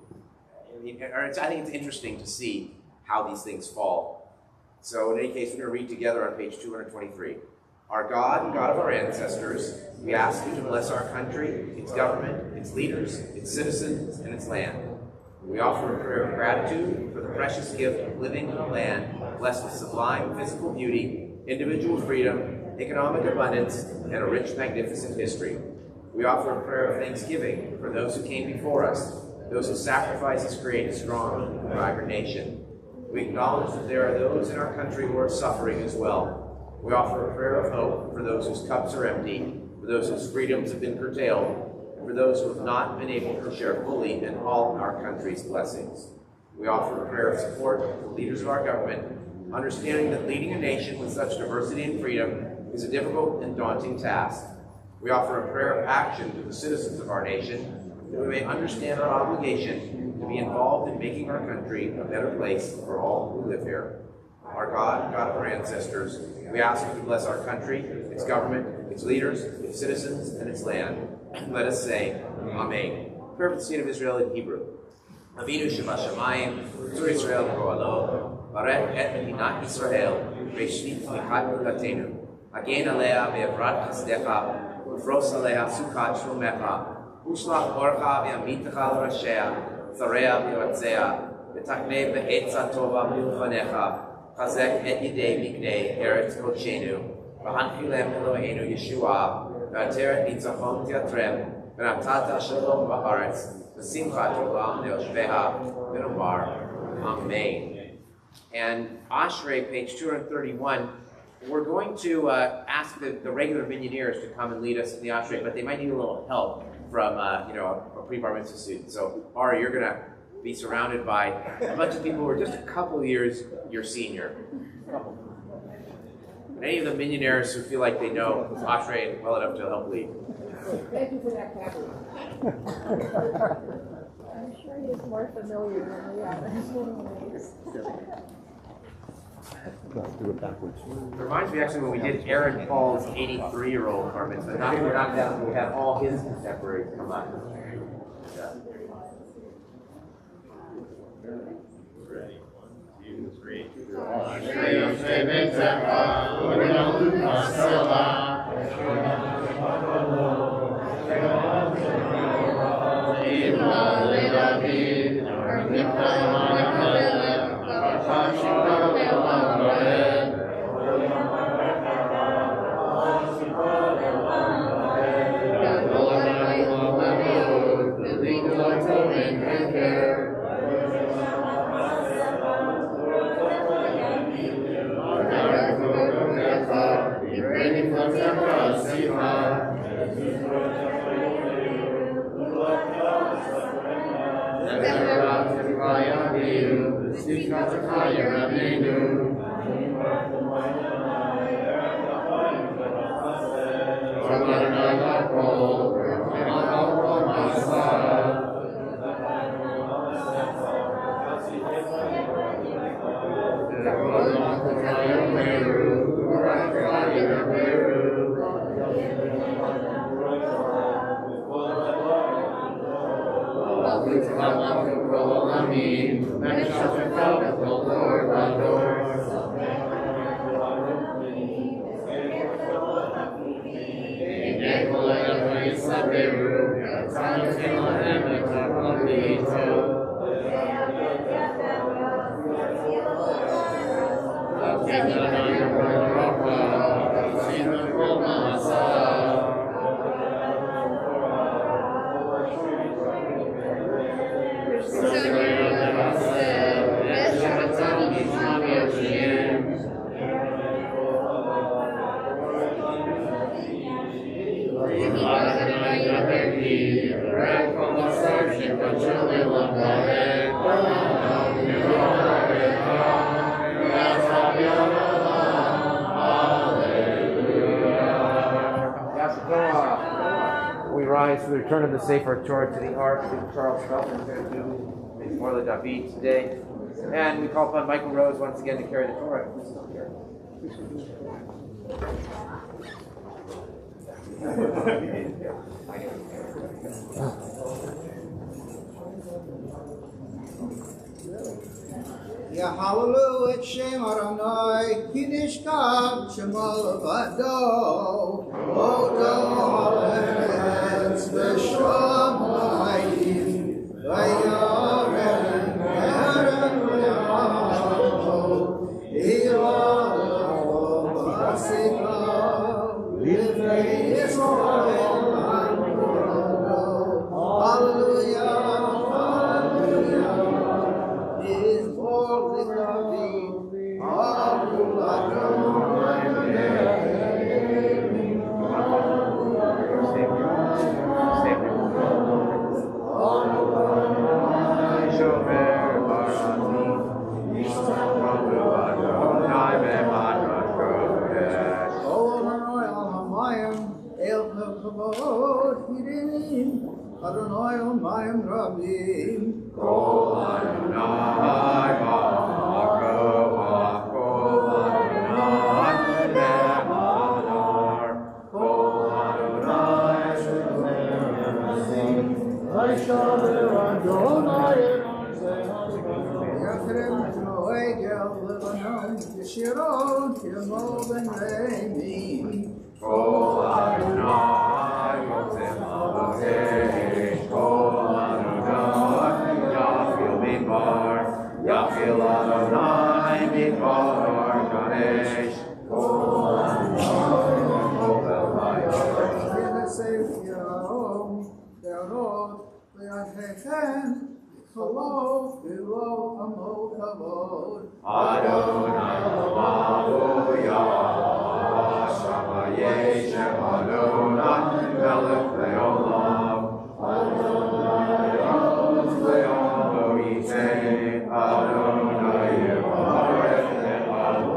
I think it's interesting to see how these things fall. So in any case, we're going to read together on page 223. Our God and God of our ancestors, we ask you to bless our country, its government, its leaders, its citizens, and its land. We offer a prayer of gratitude for the precious gift of living in a land blessed with sublime physical beauty, individual freedom, economic abundance, and a rich, magnificent history. We offer a prayer of thanksgiving for those who came before us, those whose sacrifices create a strong and vibrant nation. We acknowledge that there are those in our country who are suffering as well. We offer a prayer of hope for those whose cups are empty, for those whose freedoms have been curtailed, and for those who have not been able to share fully in all our country's blessings. We offer a prayer of support for the leaders of our government, understanding that leading a nation with such diversity and freedom is a difficult and daunting task. We offer a prayer of action to the citizens of our nation, that we may understand our obligation to be involved in making our country a better place for all who live here. Our God, God of our ancestors, we ask you to bless our country, its government, its leaders, its citizens, and its land. Let us say, Amen. Prayer for the state of Israel in Hebrew. Avinu Shabashamayim, Zur Israel Go'alo, Barech et Medinat Israel, Reshvit Lichat Kulatenu, Again Alea Be'evrat Chesdecha, Ufros Alea Sukat Shlomecha, Ushlach Orcha Ve'amitecha L'Rashea, Tharea Ve'ratzea, V'takne Be'etza Tova Milfanecha, Chazek et Yidei Miknei Eretz Kodshenu, V'hanchilem Eloheinu Yeshua, V'ateret Nitzachon Teatrem, V'natata Shalom Ba'aretz, V'simchat Olam Ne'oshveha, V'nomar, Amen. And Ashrei, page 231, we're going to ask the regular minyaneers to come and lead us in the Ashrei, but they might need a little help from you know, a pre-bar mitzvah student. So, Ari, you're going to be surrounded by a bunch of people who are just a couple years your senior. And any of the minyaneers who feel like they know Ashrei well enough to help lead. Thank you for that, Captain. I'm sure he's more familiar than we are in many ways. Do it backwards. It reminds me actually when we did Aaron Paul's 83-year-old bar mitzvah. We're not down, we had all his contemporaries come up. Yeah. Ready? 1, 2, 3. We rise for the return of the Sefer Torah to the Ark that Charles Felton is going to do before the David today. And we call upon Michael Rose once again to carry the Torah. Yahalalu et Shem Adonai, Kidishkav Shemal Vado, Odo Haaretz V'Shamayim, V'Yaren Eren V'Yamo, Ilalo V'Asikav, Livnei Yisrael V'Amorado, Hallelujah, Hallelujah. Is holy David, Adonai Omayim Rabim, Kol Adonai Ba'akov, Kol Adonai Be'adar, Kol Adonai She'erim, V'Yishaver Adonai Yachrem Noegel Lebanon, Yeshirot Yemol Ben Reimim, Kol Adonai Yotzem Avotesh, Kol Adonai Yafil Midbar, Yafil Adonai Midbar Kadesh, Kol Adonai Yovel Vayor Yenesef Yarom Derot V'Yadhechem Cholov V'lo Amo Kavod Adonai Omahu Yah Shamayeh Shem Adonai Melech Leolam Adonai Oz Leolam Yiteh Adonai Yevarech Le'adonai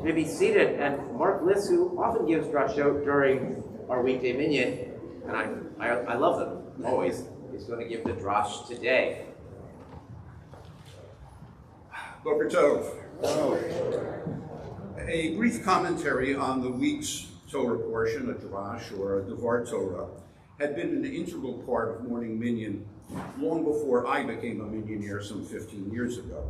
To be seated, and Mark Liss, who often gives drashot during our weekday minyan, and I love them always, is going to give the drash today. Boker Tov. A brief commentary on the week's Torah portion, a drash or a Devar Torah, had been an integral part of morning minyan long before I became a minyaneer some 15 years ago.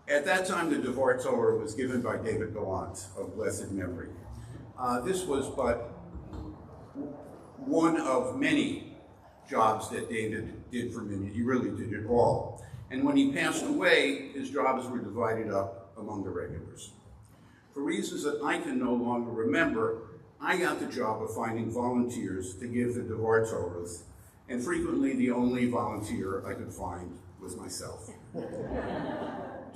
At that time, the Devar Torah was given by David Gallant of blessed memory. This was but one of many jobs that David did for minyan. He really did it all. And when he passed away, his jobs were divided up among the regulars. For reasons that I can no longer remember, I got the job of finding volunteers to give the Devar Torahs, and frequently the only volunteer I could find was myself.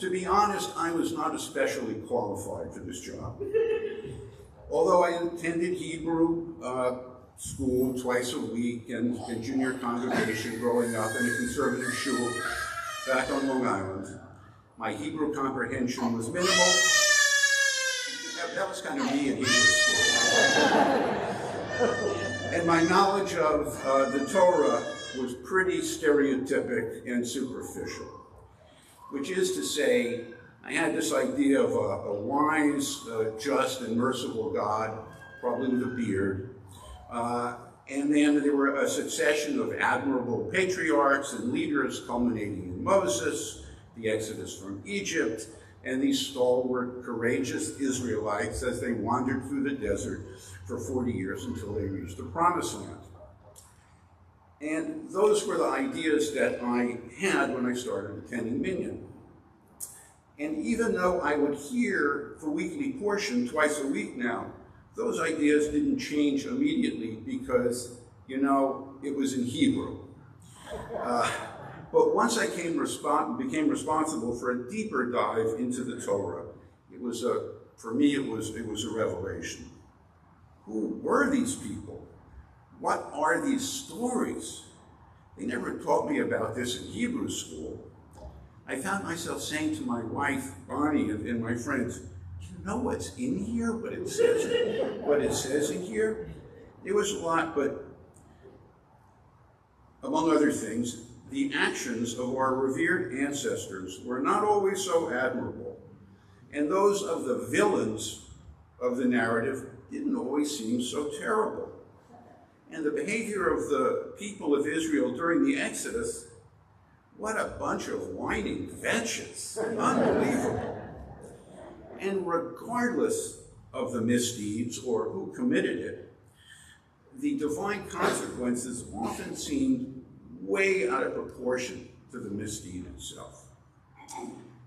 To be honest, I was not especially qualified for this job. Although I attended Hebrew school twice a week and a junior congregation growing up in a conservative shul back on Long Island, my Hebrew comprehension was minimal. That was kind of me in Hebrew school. And my knowledge of the Torah was pretty stereotypic and superficial, which is to say I had this idea of a wise, just, and merciful God, probably with a beard. And then there were a succession of admirable patriarchs and leaders culminating in Moses, the exodus from Egypt, and these stalwart, courageous Israelites as they wandered through the desert for 40 years until they reached the Promised Land. And those were the ideas that I had when I started attending Minyan. And even though I would hear the weekly portion twice a week now, those ideas didn't change immediately because, you know, it was in Hebrew. But once I became responsible for a deeper dive into the Torah, for me it was a revelation. Who were these people? What are these stories? They never taught me about this in Hebrew school. I found myself saying to my wife, Bonnie, and my friends, you know what's in here? What it says in here? It was a lot, but among other things, the actions of our revered ancestors were not always so admirable, and those of the villains of the narrative didn't always seem so terrible. And the behavior of the people of Israel during the Exodus, what a bunch of whining vetches. Unbelievable. And regardless of the misdeeds or who committed it, the divine consequences often seemed way out of proportion to the misdeed itself.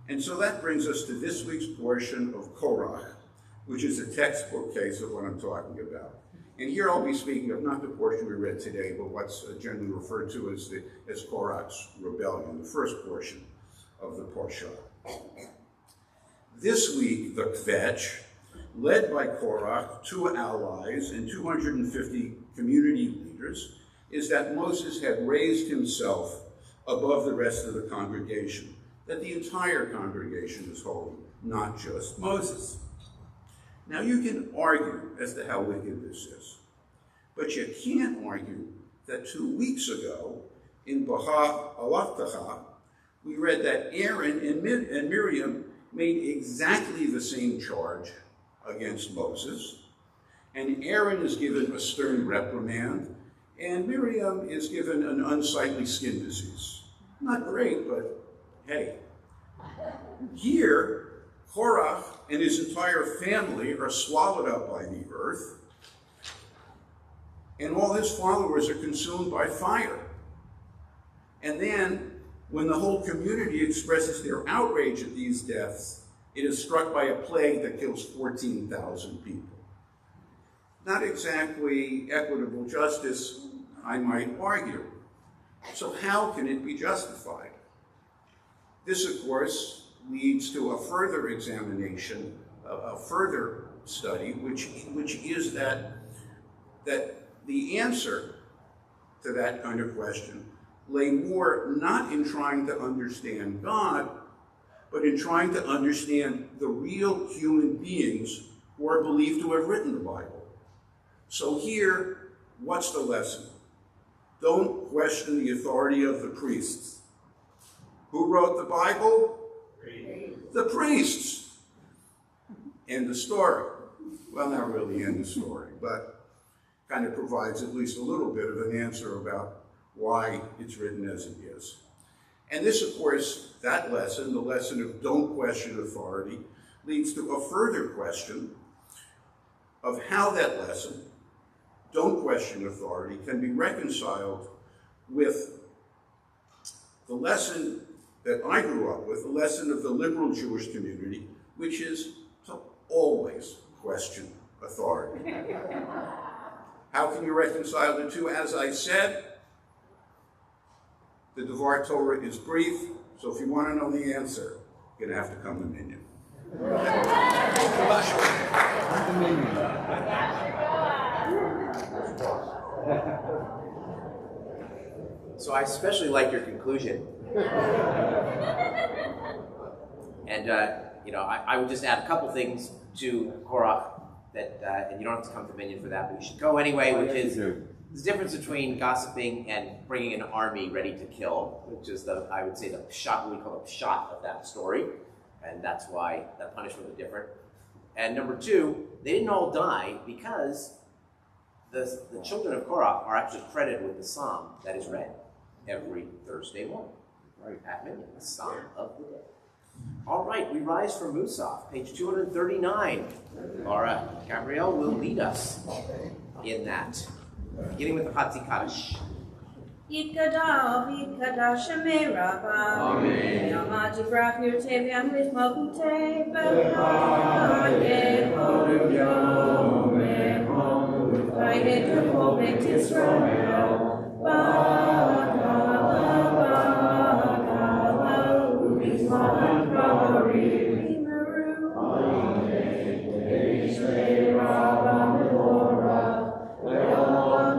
And so that brings us to this week's portion of Korach, which is a textbook case of what I'm talking about. And here I'll be speaking of not the portion we read today, but what's generally referred to as Korach's rebellion, the first portion of the Parsha. This week, the Kvetch, led by Korach, 2 allies, and 250 community leaders, is that Moses had raised himself above the rest of the congregation, that the entire congregation is holy, not just Moses. Now you can argue as to how wicked this is, but you can't argue that 2 weeks ago in Baha Alaftaha, we read that Aaron and Miriam made exactly the same charge against Moses, and Aaron is given a stern reprimand, and Miriam is given an unsightly skin disease. Not great, but hey. Here, Korach and his entire family are swallowed up by the earth, and all his followers are consumed by fire. And then, when the whole community expresses their outrage at these deaths, it is struck by a plague that kills 14,000 people. Not exactly equitable justice, I might argue. So how can it be justified? This, of course, leads to a further examination, a further study, which is that the answer to that kind of question lay more not in trying to understand God, but in trying to understand the real human beings who are believed to have written the Bible. So here, what's the lesson? Don't question the authority of the priests. Who wrote the Bible? The priests. End of story. Well, not really end of story, but kind of provides at least a little bit of an answer about why it's written as it is. And this, of course, that lesson, the lesson of don't question authority, leads to a further question of how that lesson, don't question authority, can be reconciled with the lesson that I grew up with, the lesson of the liberal Jewish community, which is to always question authority. How can you reconcile the two? As I said, the Devar Torah is brief, so if you want to know the answer, you're going to have to come to Minyan. So I especially like your conclusion. And, I would just add a couple things to Korach that, and you don't have to come to Minyan for that, but you should go anyway, which is the difference between gossiping and bringing an army ready to kill, which is I would say the pshat, what we call the pshat of that story. and that's why the punishment was different. And number two, they didn't all die because the children of Korah are actually credited with the psalm that is read every Thursday morning, right at midnight, the psalm of the day. All right, we rise for Musaf, page 239. Laura Gabrielle will lead us in that, beginning with the Chatzi Kaddish. Yikada, Yikada, Shemei Rabba. Amen. Yama Jibrach Yurte V'Amrit Malkute B'Cha Yehoru Yom Echom V'Yed Kol Beit Yisrael B'Kala B'Kala U'Bizman Kari V'Meru Amen. Shemei Rabba Mevorah Ve'olam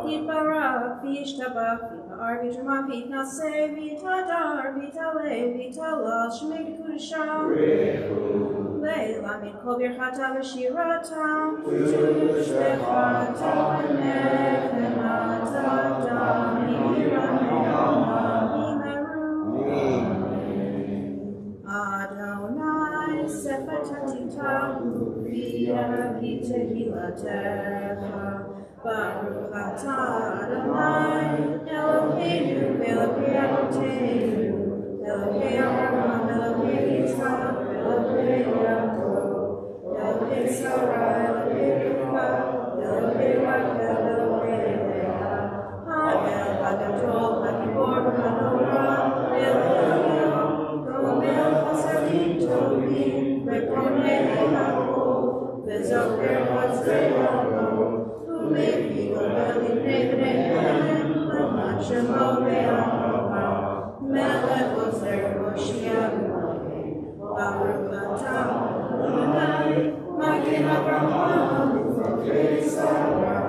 Yitbarach v'yishtabach v'yitma'ar v'yitramah v'yitnaseh v'yitadar v'yitaleh v'yitalal shemei kudasham le'la min kol birchata v'shirata v'tushbechata v'nechemata d'amirameyama v'meru Adonai sefatatitahu v'yagi tehilatecha Baruch atah Adonai Eloheinu Elokei Avotenu Elokei Avraham Elokei Yitzchak Elokei Yaakov Elokei Sarah Elokei Rivka Elokei Rachel Elokei Leah Ha'el HaGadol HaGibor HaNorah Elokei Gomel Chasadim Tovim Reponei HaKol V'zoker Hatzei Maybe go early, maybe I'm not sure how they are. Mela was there, Moshia, Baruch Atah, Adonai, Magen Avraham, V'Kei Sarah,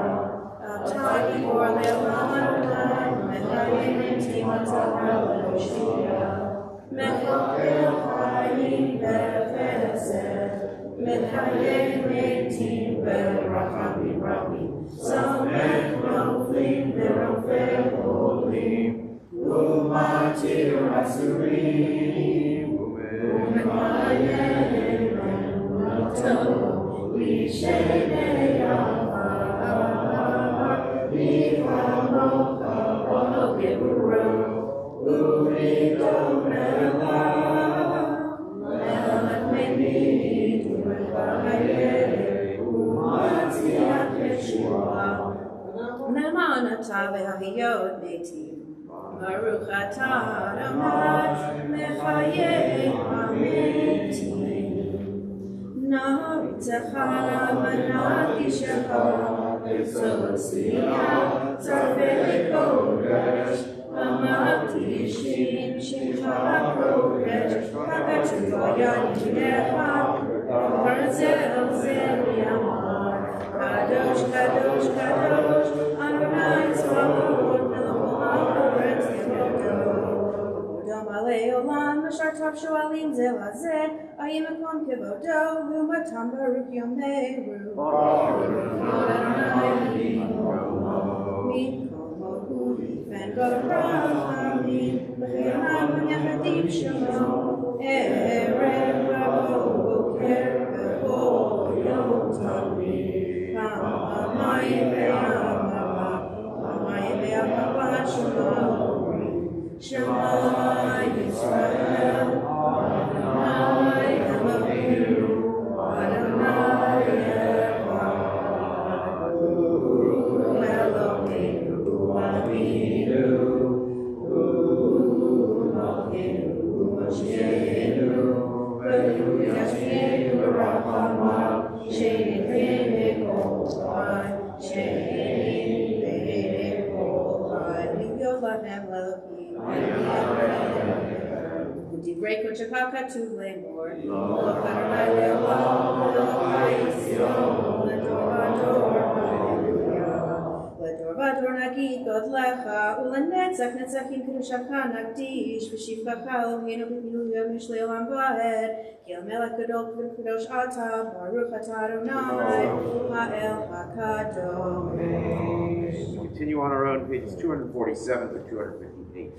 Atah Gibor Le'olam, Mechayim Timatah Moshia, Mechakel Chayim B'Chesed, Mechayim Eitim B'Racham Rabbi. Samek Noflim Berofel Olim Umatir Asurim Umekayem Umato Lishenei Yahar Nichamocha Onokeburo Urido Mela Melech Menid Umekayem Umatiach Yeshua Nemanatah V'Hayot Meitim Baruch Atah Adonai Mechayeh HaMeitim Naritzecha Manakishecha V'Sod Tzliah Tzarvei Kodesh Amati Shin Shimcha HaKodesh HaKatzua Yad Yinecha Barzel Zel Yamar Kadosh, Kadosh, Kadosh, Adonai Tzvaot, Melech Haaretz Yevodo. Kvodom Alei Olam, Meshartav Shoalim Ze Lazeh, Ayim Ekom Kevodo, Lumatam Baruch Yomeru. Adonai Mikomo Ven Gorachamim, B'chionam Yachadim Shemo, Erev Rabo Boker B'Bo Yom Tamim. Amayim be'Ahava Shema Yisrael Adonai Eloheinu Adonai Echad Eloheinu Avinu Eloheinu Mosheinu V'Yashkeinu Rachamav She'ein Kol She'ein Kol V'Yolahem Elohim Udivrei Kochaka Katuv Le'mor Lo Adonai Le'olam Elohai Yisrael L'dor Vador Hallelujah L'dor Vador Nagid Godlecha U'lenetzach Netzachim Kedushacha Nagdish V'shivchacha Eloheinu B'miluya Mishlei Olam Va'ed Ki El Melech Gadol V'Kadosh Atah Baruch Atah Adonai Ha'el HaKadosh. Continue on our own, pages 247 to 258.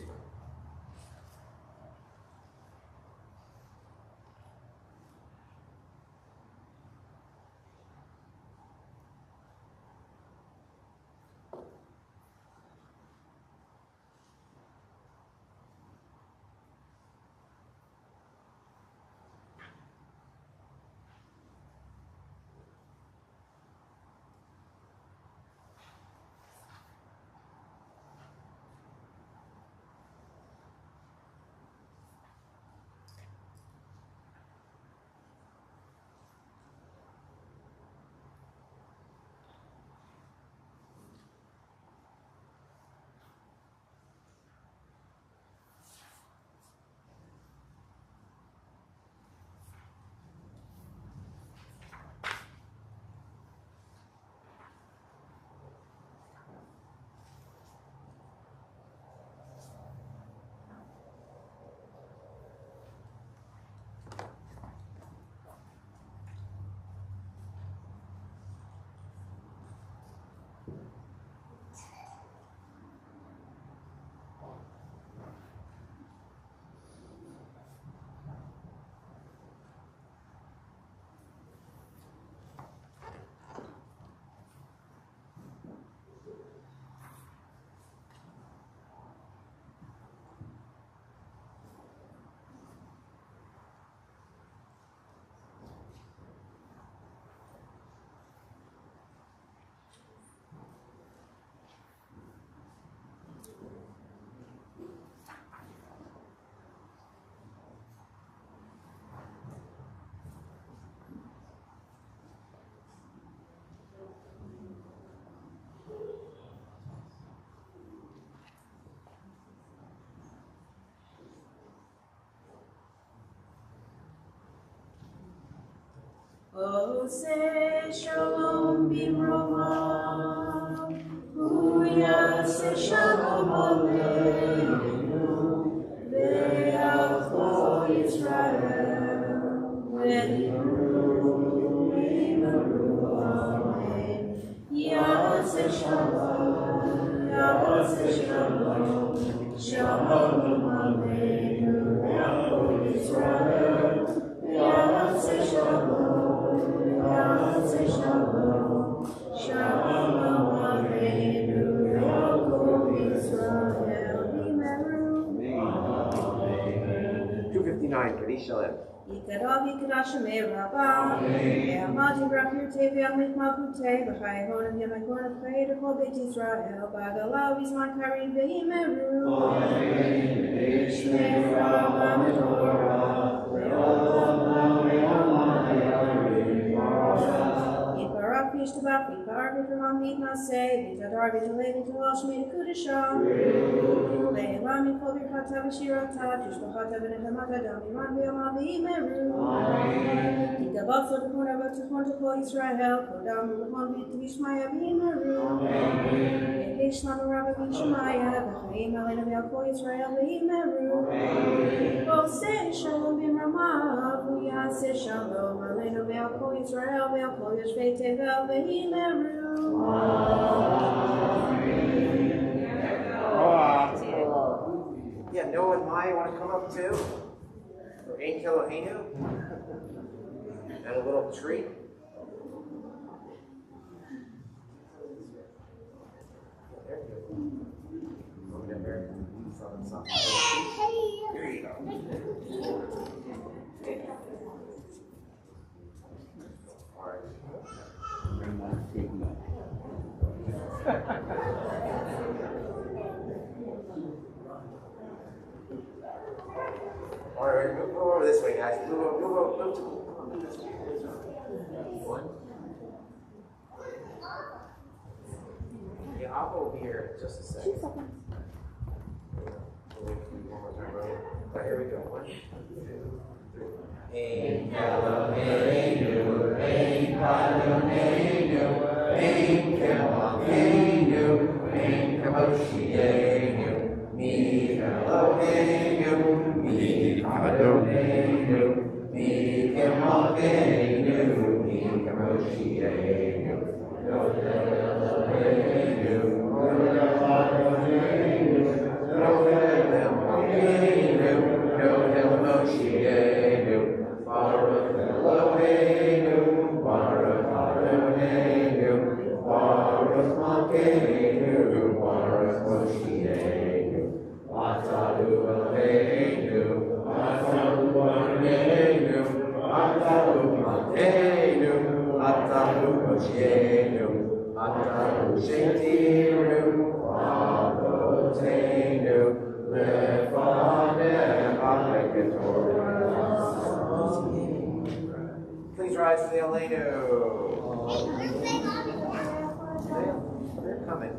Ose shalom bimroma, uyase shalom aleinu, ve'alcho Yisrael, ve'imru amen. Yase shalom, shalom aleinu, ve'alcho Yisrael, yase shalom, shalom aleinu, ve'alcho Yisrael, v'meru. 259, Kadesh Shalem. Yikarav yikarash me'rabah, ve'amad yibrach yirtei ve'amit malchutei, v'chai honim yemekon v'chai d'chol beit Yisrael, ba'galav bizman karim ve'imeru. Shnei Rabba Metorah, ve'olam Yiparach yishtabach, yiparach v'ramam yitnaseh, v'tadar v'talei v'talal shmei d'kudashah. Le'elam yikol birchata v'shirata, tishbachata v'nechamata damiran ve'amad ve'imeru. Yikabach l'tekuna v'tekun t'chol Yisrael, kodam v'lechon v'yishmaya ve'imeru. Yehesh lanu rabba v'yishmaya, v'chaim aleinu ve'alcho Yisrael ve'imeru. Oseh shalom b'mramav, v'yaseh shalom aleinu ve'alcho Yisrael ve'alcho yoshvei tevel ve'imeru. Yeah, Noah and Maya want to come up too? For Ein Kelohenu? And a little treat? Here you go. All right. All right, move over this way, guys. Move to this way. One. Yeah, I'll go over here in just a second. 2 seconds. We'll wait for you one more time, right? All right, here we go. 1, 2, 3. Ein Kelohenu, Ein Padoneinu, Ein Kemalkeinu, Ein Kamoshienu, Mi Eloheinu, Mi Padoneinu, Mi Kemalkeinu, Mi Kamoshienu, Yod Eloheinu, Yod Padoneinu, Yod Eloheinu, Yod Moshienu, Baruch Eloheinu, Baruch Adonenu, Baruch Malkeinu, Baruch Moshienu, Atahu Eloheinu, Atahu Adonenu, Atahu Malkeinu, Atahu Moshienu, Atahu Shetiru, Avotenu, Please rise to the Aleinu. They're coming.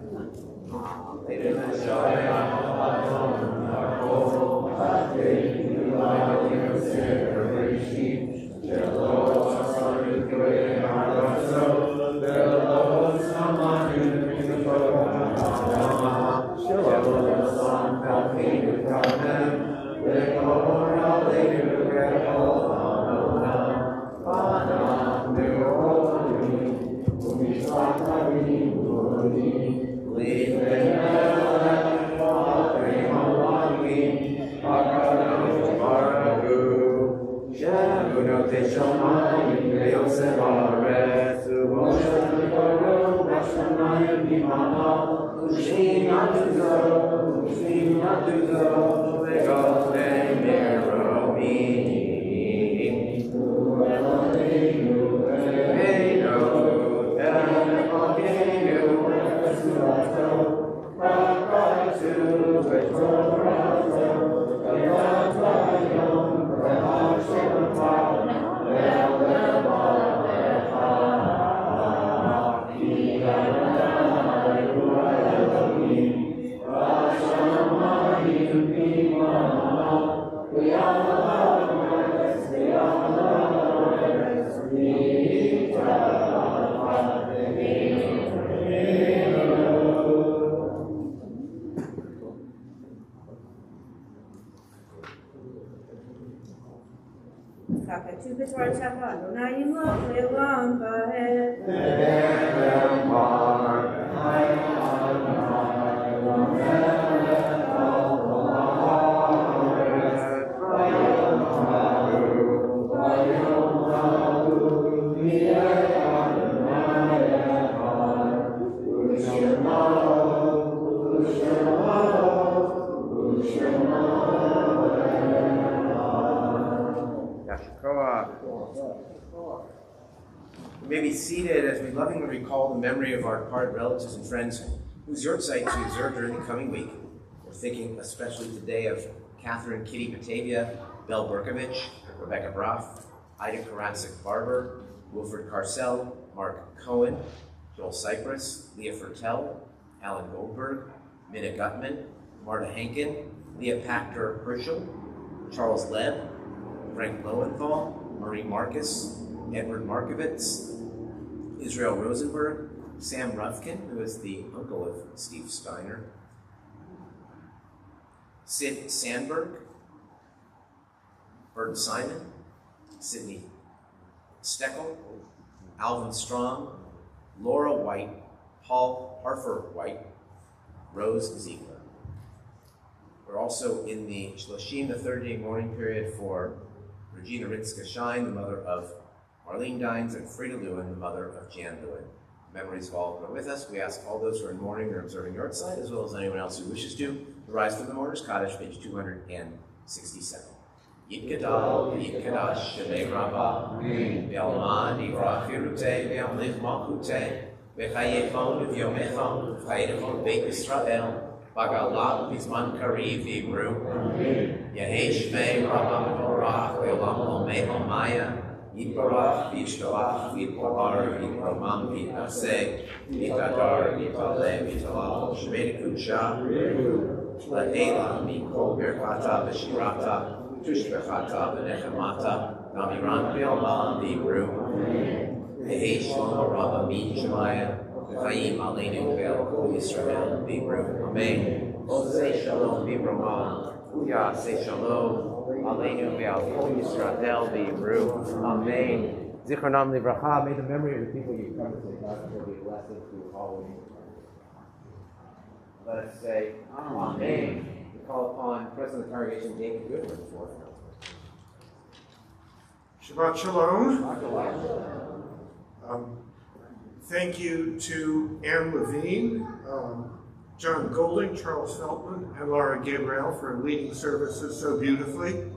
Shakaka to Bitwar Chapa, Donayim Lo, Leolam, Vahed. We may be seated as we lovingly recall the memory of our departed relatives and friends whose yortzeit we observe during the coming week. We're thinking especially today of Catherine Kitty Batavia, Belle Berkovich, Rebecca Broff, Ida Karatzik Barber, Wilfred Carcel, Mark Cohen, Joel Cypress, Leah Fertel, Alan Goldberg, Minna Gutman, Marta Hankin, Leah Pachter Herschel, Charles Lebb, Frank Lowenthal, Marie Marcus, Edward Markovitz, Israel Rosenberg, Sam Rufkin, who is the uncle of Steve Steiner, Sid Sandberg, Burton Simon, Sidney Steckel, Alvin Strong, Laura White, Paul Harfer White, Rose Ziegler. We're also in the Shloshim, the 30-day mourning period for Regina Ritzka Shine, the mother of Marlene Dines, and Frida Lewin, the mother of Jan Lewin. Memories of all who are with us. We ask all those who are in mourning or observing yortzeit, as well as anyone else who wishes to rise from the mourner's cottage, page 267. Yitgadal, Yitkadash, Shalei Rabbah, Ve'alman, Yivrach Yeruteh, Ve'amlich Malchuteh, Ve'chayechon, Ve'yomechon, Ve'chayechon, Beit Yisrael, Bagalat, Bizman Kariv, Yibru, Yehesh Shmei Rabbah Mevorach, Ve'olam Lomei Lomaya, Yitbarach, V'yishtoach, V'yitpahar, V'yitromam, V'yitnaseh, V'yitadar, V'yitaleh, V'yitalal, Shemei Kudsha, La'ela, Mikol Birkata, V'shirata, Tushbechata, V'nechemata, Namiran, V'yalman, V'yibru, Yehesh Shlomo Rabbah, Min Shemaya, V'chayim Aleinu, Ve'al Yisrael, V'yibru, Amen. Oseh Shalom, V'yibroman, Uya, Say Shalom, Aleinu ve'al kol Yisrael v'yivru. Amen. Zichronam livracha. May the memory of the people you come to God be a blessing to all of you. Let us say, Amen. We call upon President of the Congregation, David Goodwin, for Shabbat Shalom. Thank you to Anne Levine, John Golding, Charles Feltman, and Laura Gabriel for leading services so beautifully.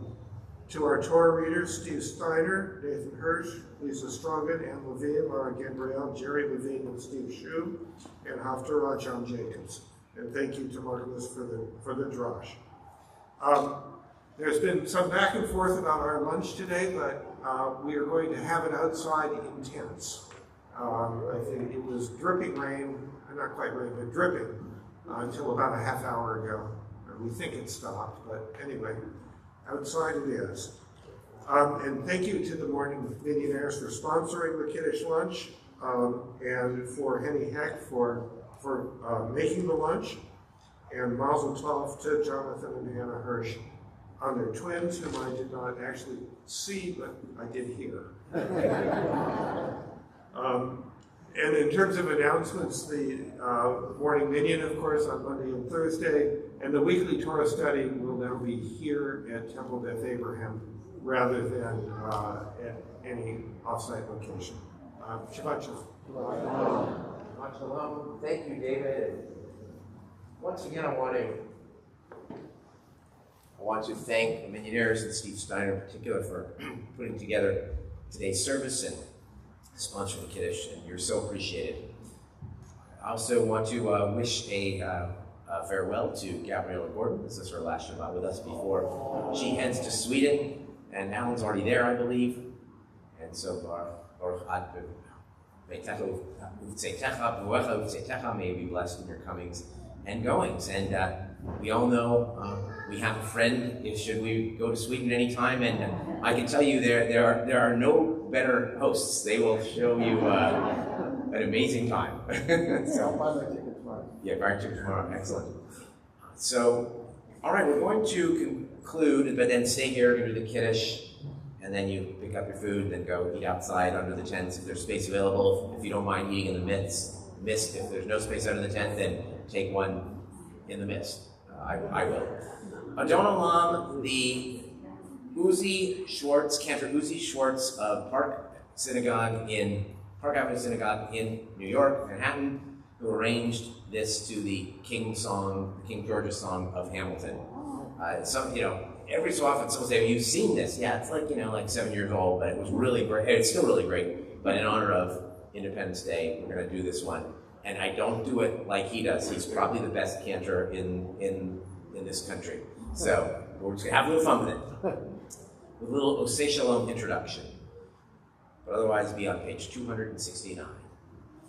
To our Torah readers, Steve Steiner, Nathan Hirsch, Lisa Strongen, Anne Levine, Laura Gabriel, Jerry Levine, and Steve Shue, and Haftarah John Jacobs. And thank you to Mark Lewis for the drosh. There's been some back and forth about our lunch today, but we are going to have it outside in tents. I think it was dripping rain, not quite rain, but dripping until about a half hour ago. We think it stopped, but anyway, outside it is. And thank you to the Morning Millionaires for sponsoring the Kiddush lunch, and for Henny Heck for making the lunch, and Mazel Tov to Jonathan and Hannah Hirsch on their twins, whom I did not actually see, but I did hear. And in terms of announcements, the Morning Minyan, of course, on Monday and Thursday, and the weekly Torah study will now be here at Temple Beth Abraham rather than at any off-site location. Shabbat Shalom. Shabbat Shalom. Thank you, David. Once again, I want to thank the Millionaires and Steve Steiner in particular for putting together today's service and sponsoring the Kiddush, and you're so appreciated. I also want to wish a farewell to Gabriella Gordon. This is her last Shabbat with us before she heads to Sweden, and Alan's already there, I believe. And so, may you be blessed in your comings and goings. And we all know we have a friend should we go to Sweden anytime, and I can tell you there are no better hosts. They will show you an amazing time. So, buy our ticket tomorrow. Excellent. So, all right, we're going to conclude, but then stay here to do the Kiddush, and then you pick up your food, then go eat outside under the tents if there's space available. If you don't mind eating in the mist, if there's no space under the tent, then take one in the mist. I will. Adon Olam, the Cantor Uzi Schwartz of Park Avenue Synagogue in New York, Manhattan, who arranged this to the King George's song of Hamilton. Every so often someone say, "You've seen this?" Yeah, it's like 7 years old, but it was really great. It's still really great. But in honor of Independence Day, we're going to do this one, and I don't do it like he does. He's probably the best cantor in this country. So we're just going to have a little fun with it, with a little Osei Shalom introduction. But otherwise, be on page 269.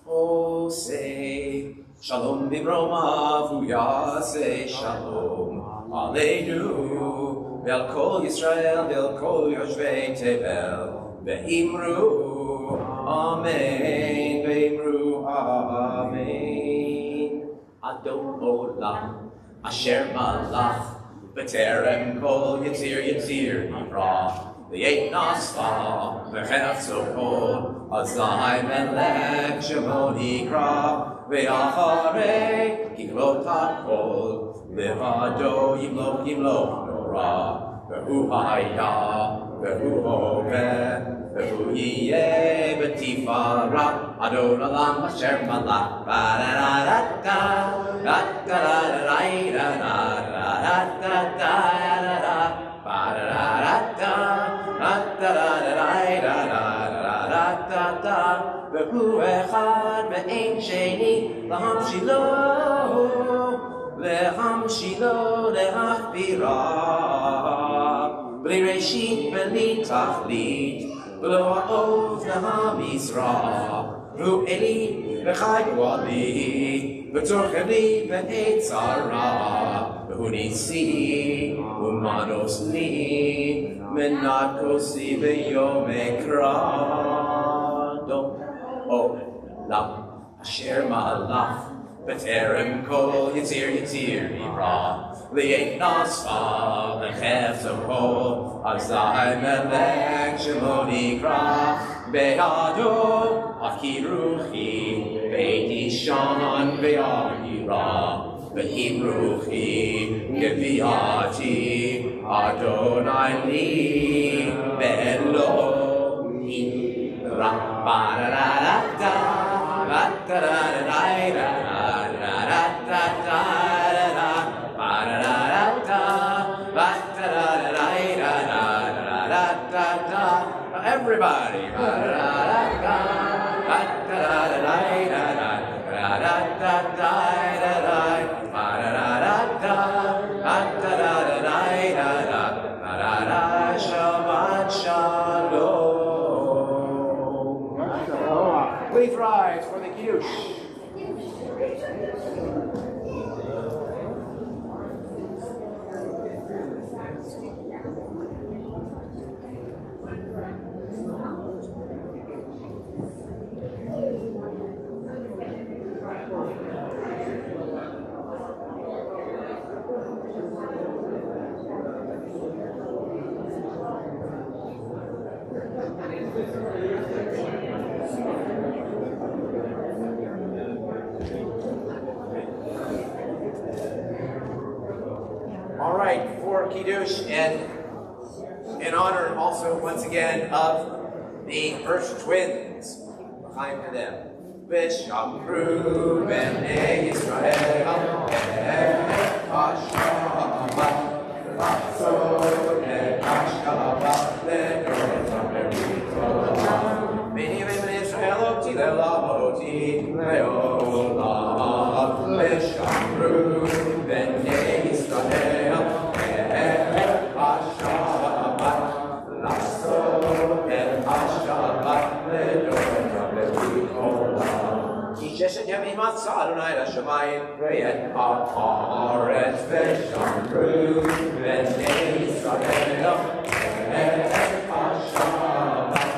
Osei Shalom b'mromav uyasei Shalom Aleinu ve'al kol Yisrael ve'al kol yoshvei Tevel ve'imru Amen ve'imru Amen Adon Olam Asher Malach B'terem kol Yitzir Yibra V'yet Nasfa V'chefzo kol Azai Melech Shemon Yikra Ve'acharei Yiklot HaKol Levado Yimloch Nora Ve'hu Haya Ve'hu Hoveh Ve'hu Yiyeh B'tifara Adon Olam Asher Malach Ba-da-da-da-da Da-da-da-da-da-da-da-da-da-da-da Ba-da-da-da-da Da-da-da-da-da-da-da-da-da Ve'hu echad ve'ein sheni L'ham shilo le'achbira B'li reshit b'li tachlit V'lo ha'oz le'ha'mizra V'hu eli v'chai g'wali V'tzorchem li ve'et zara V'hu nisi u'manos li Menat kosi ve'yom ekra Adon Olam Asher Malach B'terem kol Yitzir Yibra Li'et Nasfa V'chefzo kol Azai Melech Shemon Yikra Be'ado Akiruchi Beit Ishan Ve'ahira Ve'imruchi Geviati Adonai li Be'elohim Ba-da-da-da-da Everybody. Shabbat Shalom. Please rise for the Kiddush. All right, for Kiddush, and in honor also, once again, of the first twins, l'chaim to them. V'shamru b'nei Yisrael Hashabat V'asod Hashabat Le'otam Berito B'nei b'nei Yisrael Oti Le'lamoti Le'olam V'shamru b'nei Yisrael Hashabat V'asod Hashabat Le'otam Berito Sheshet Yamim Atzah Adonai L'Shamayim V'yet Ha'aretz V'shamru B'nei Yisrael Et Hashabat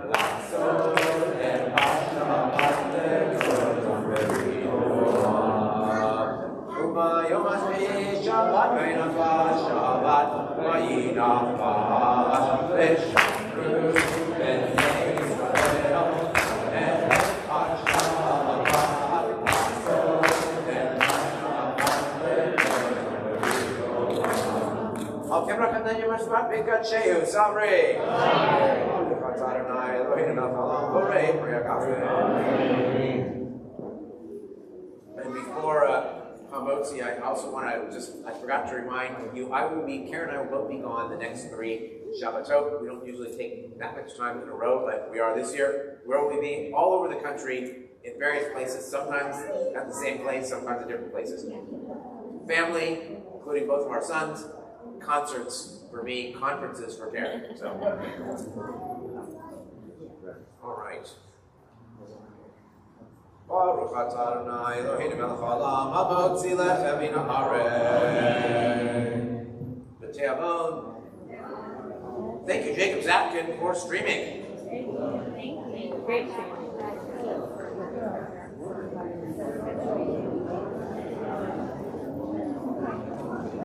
L'asod Et Hashabat Le'otam Berito U'bayom Hashvi'i Shabbat V'yinafash Shabbat V'yinafash V'shamru And before Hamotzi, I also want to I forgot to remind you, Karen and I will both be gone the next 3 Shabbatot. We don't usually take that much time in a row, but we are this year. We'll be all over the country in various places, sometimes at the same place, sometimes at different places. Family, including both of our sons, concerts for me, conferences for Karen. So, all right. Baruch atah Adonai Eloheinu melech haolam hamotzi lechem min haaretz b'te'avon. Thank you, Jacob Zapkin, for streaming. Thank you. Great streaming.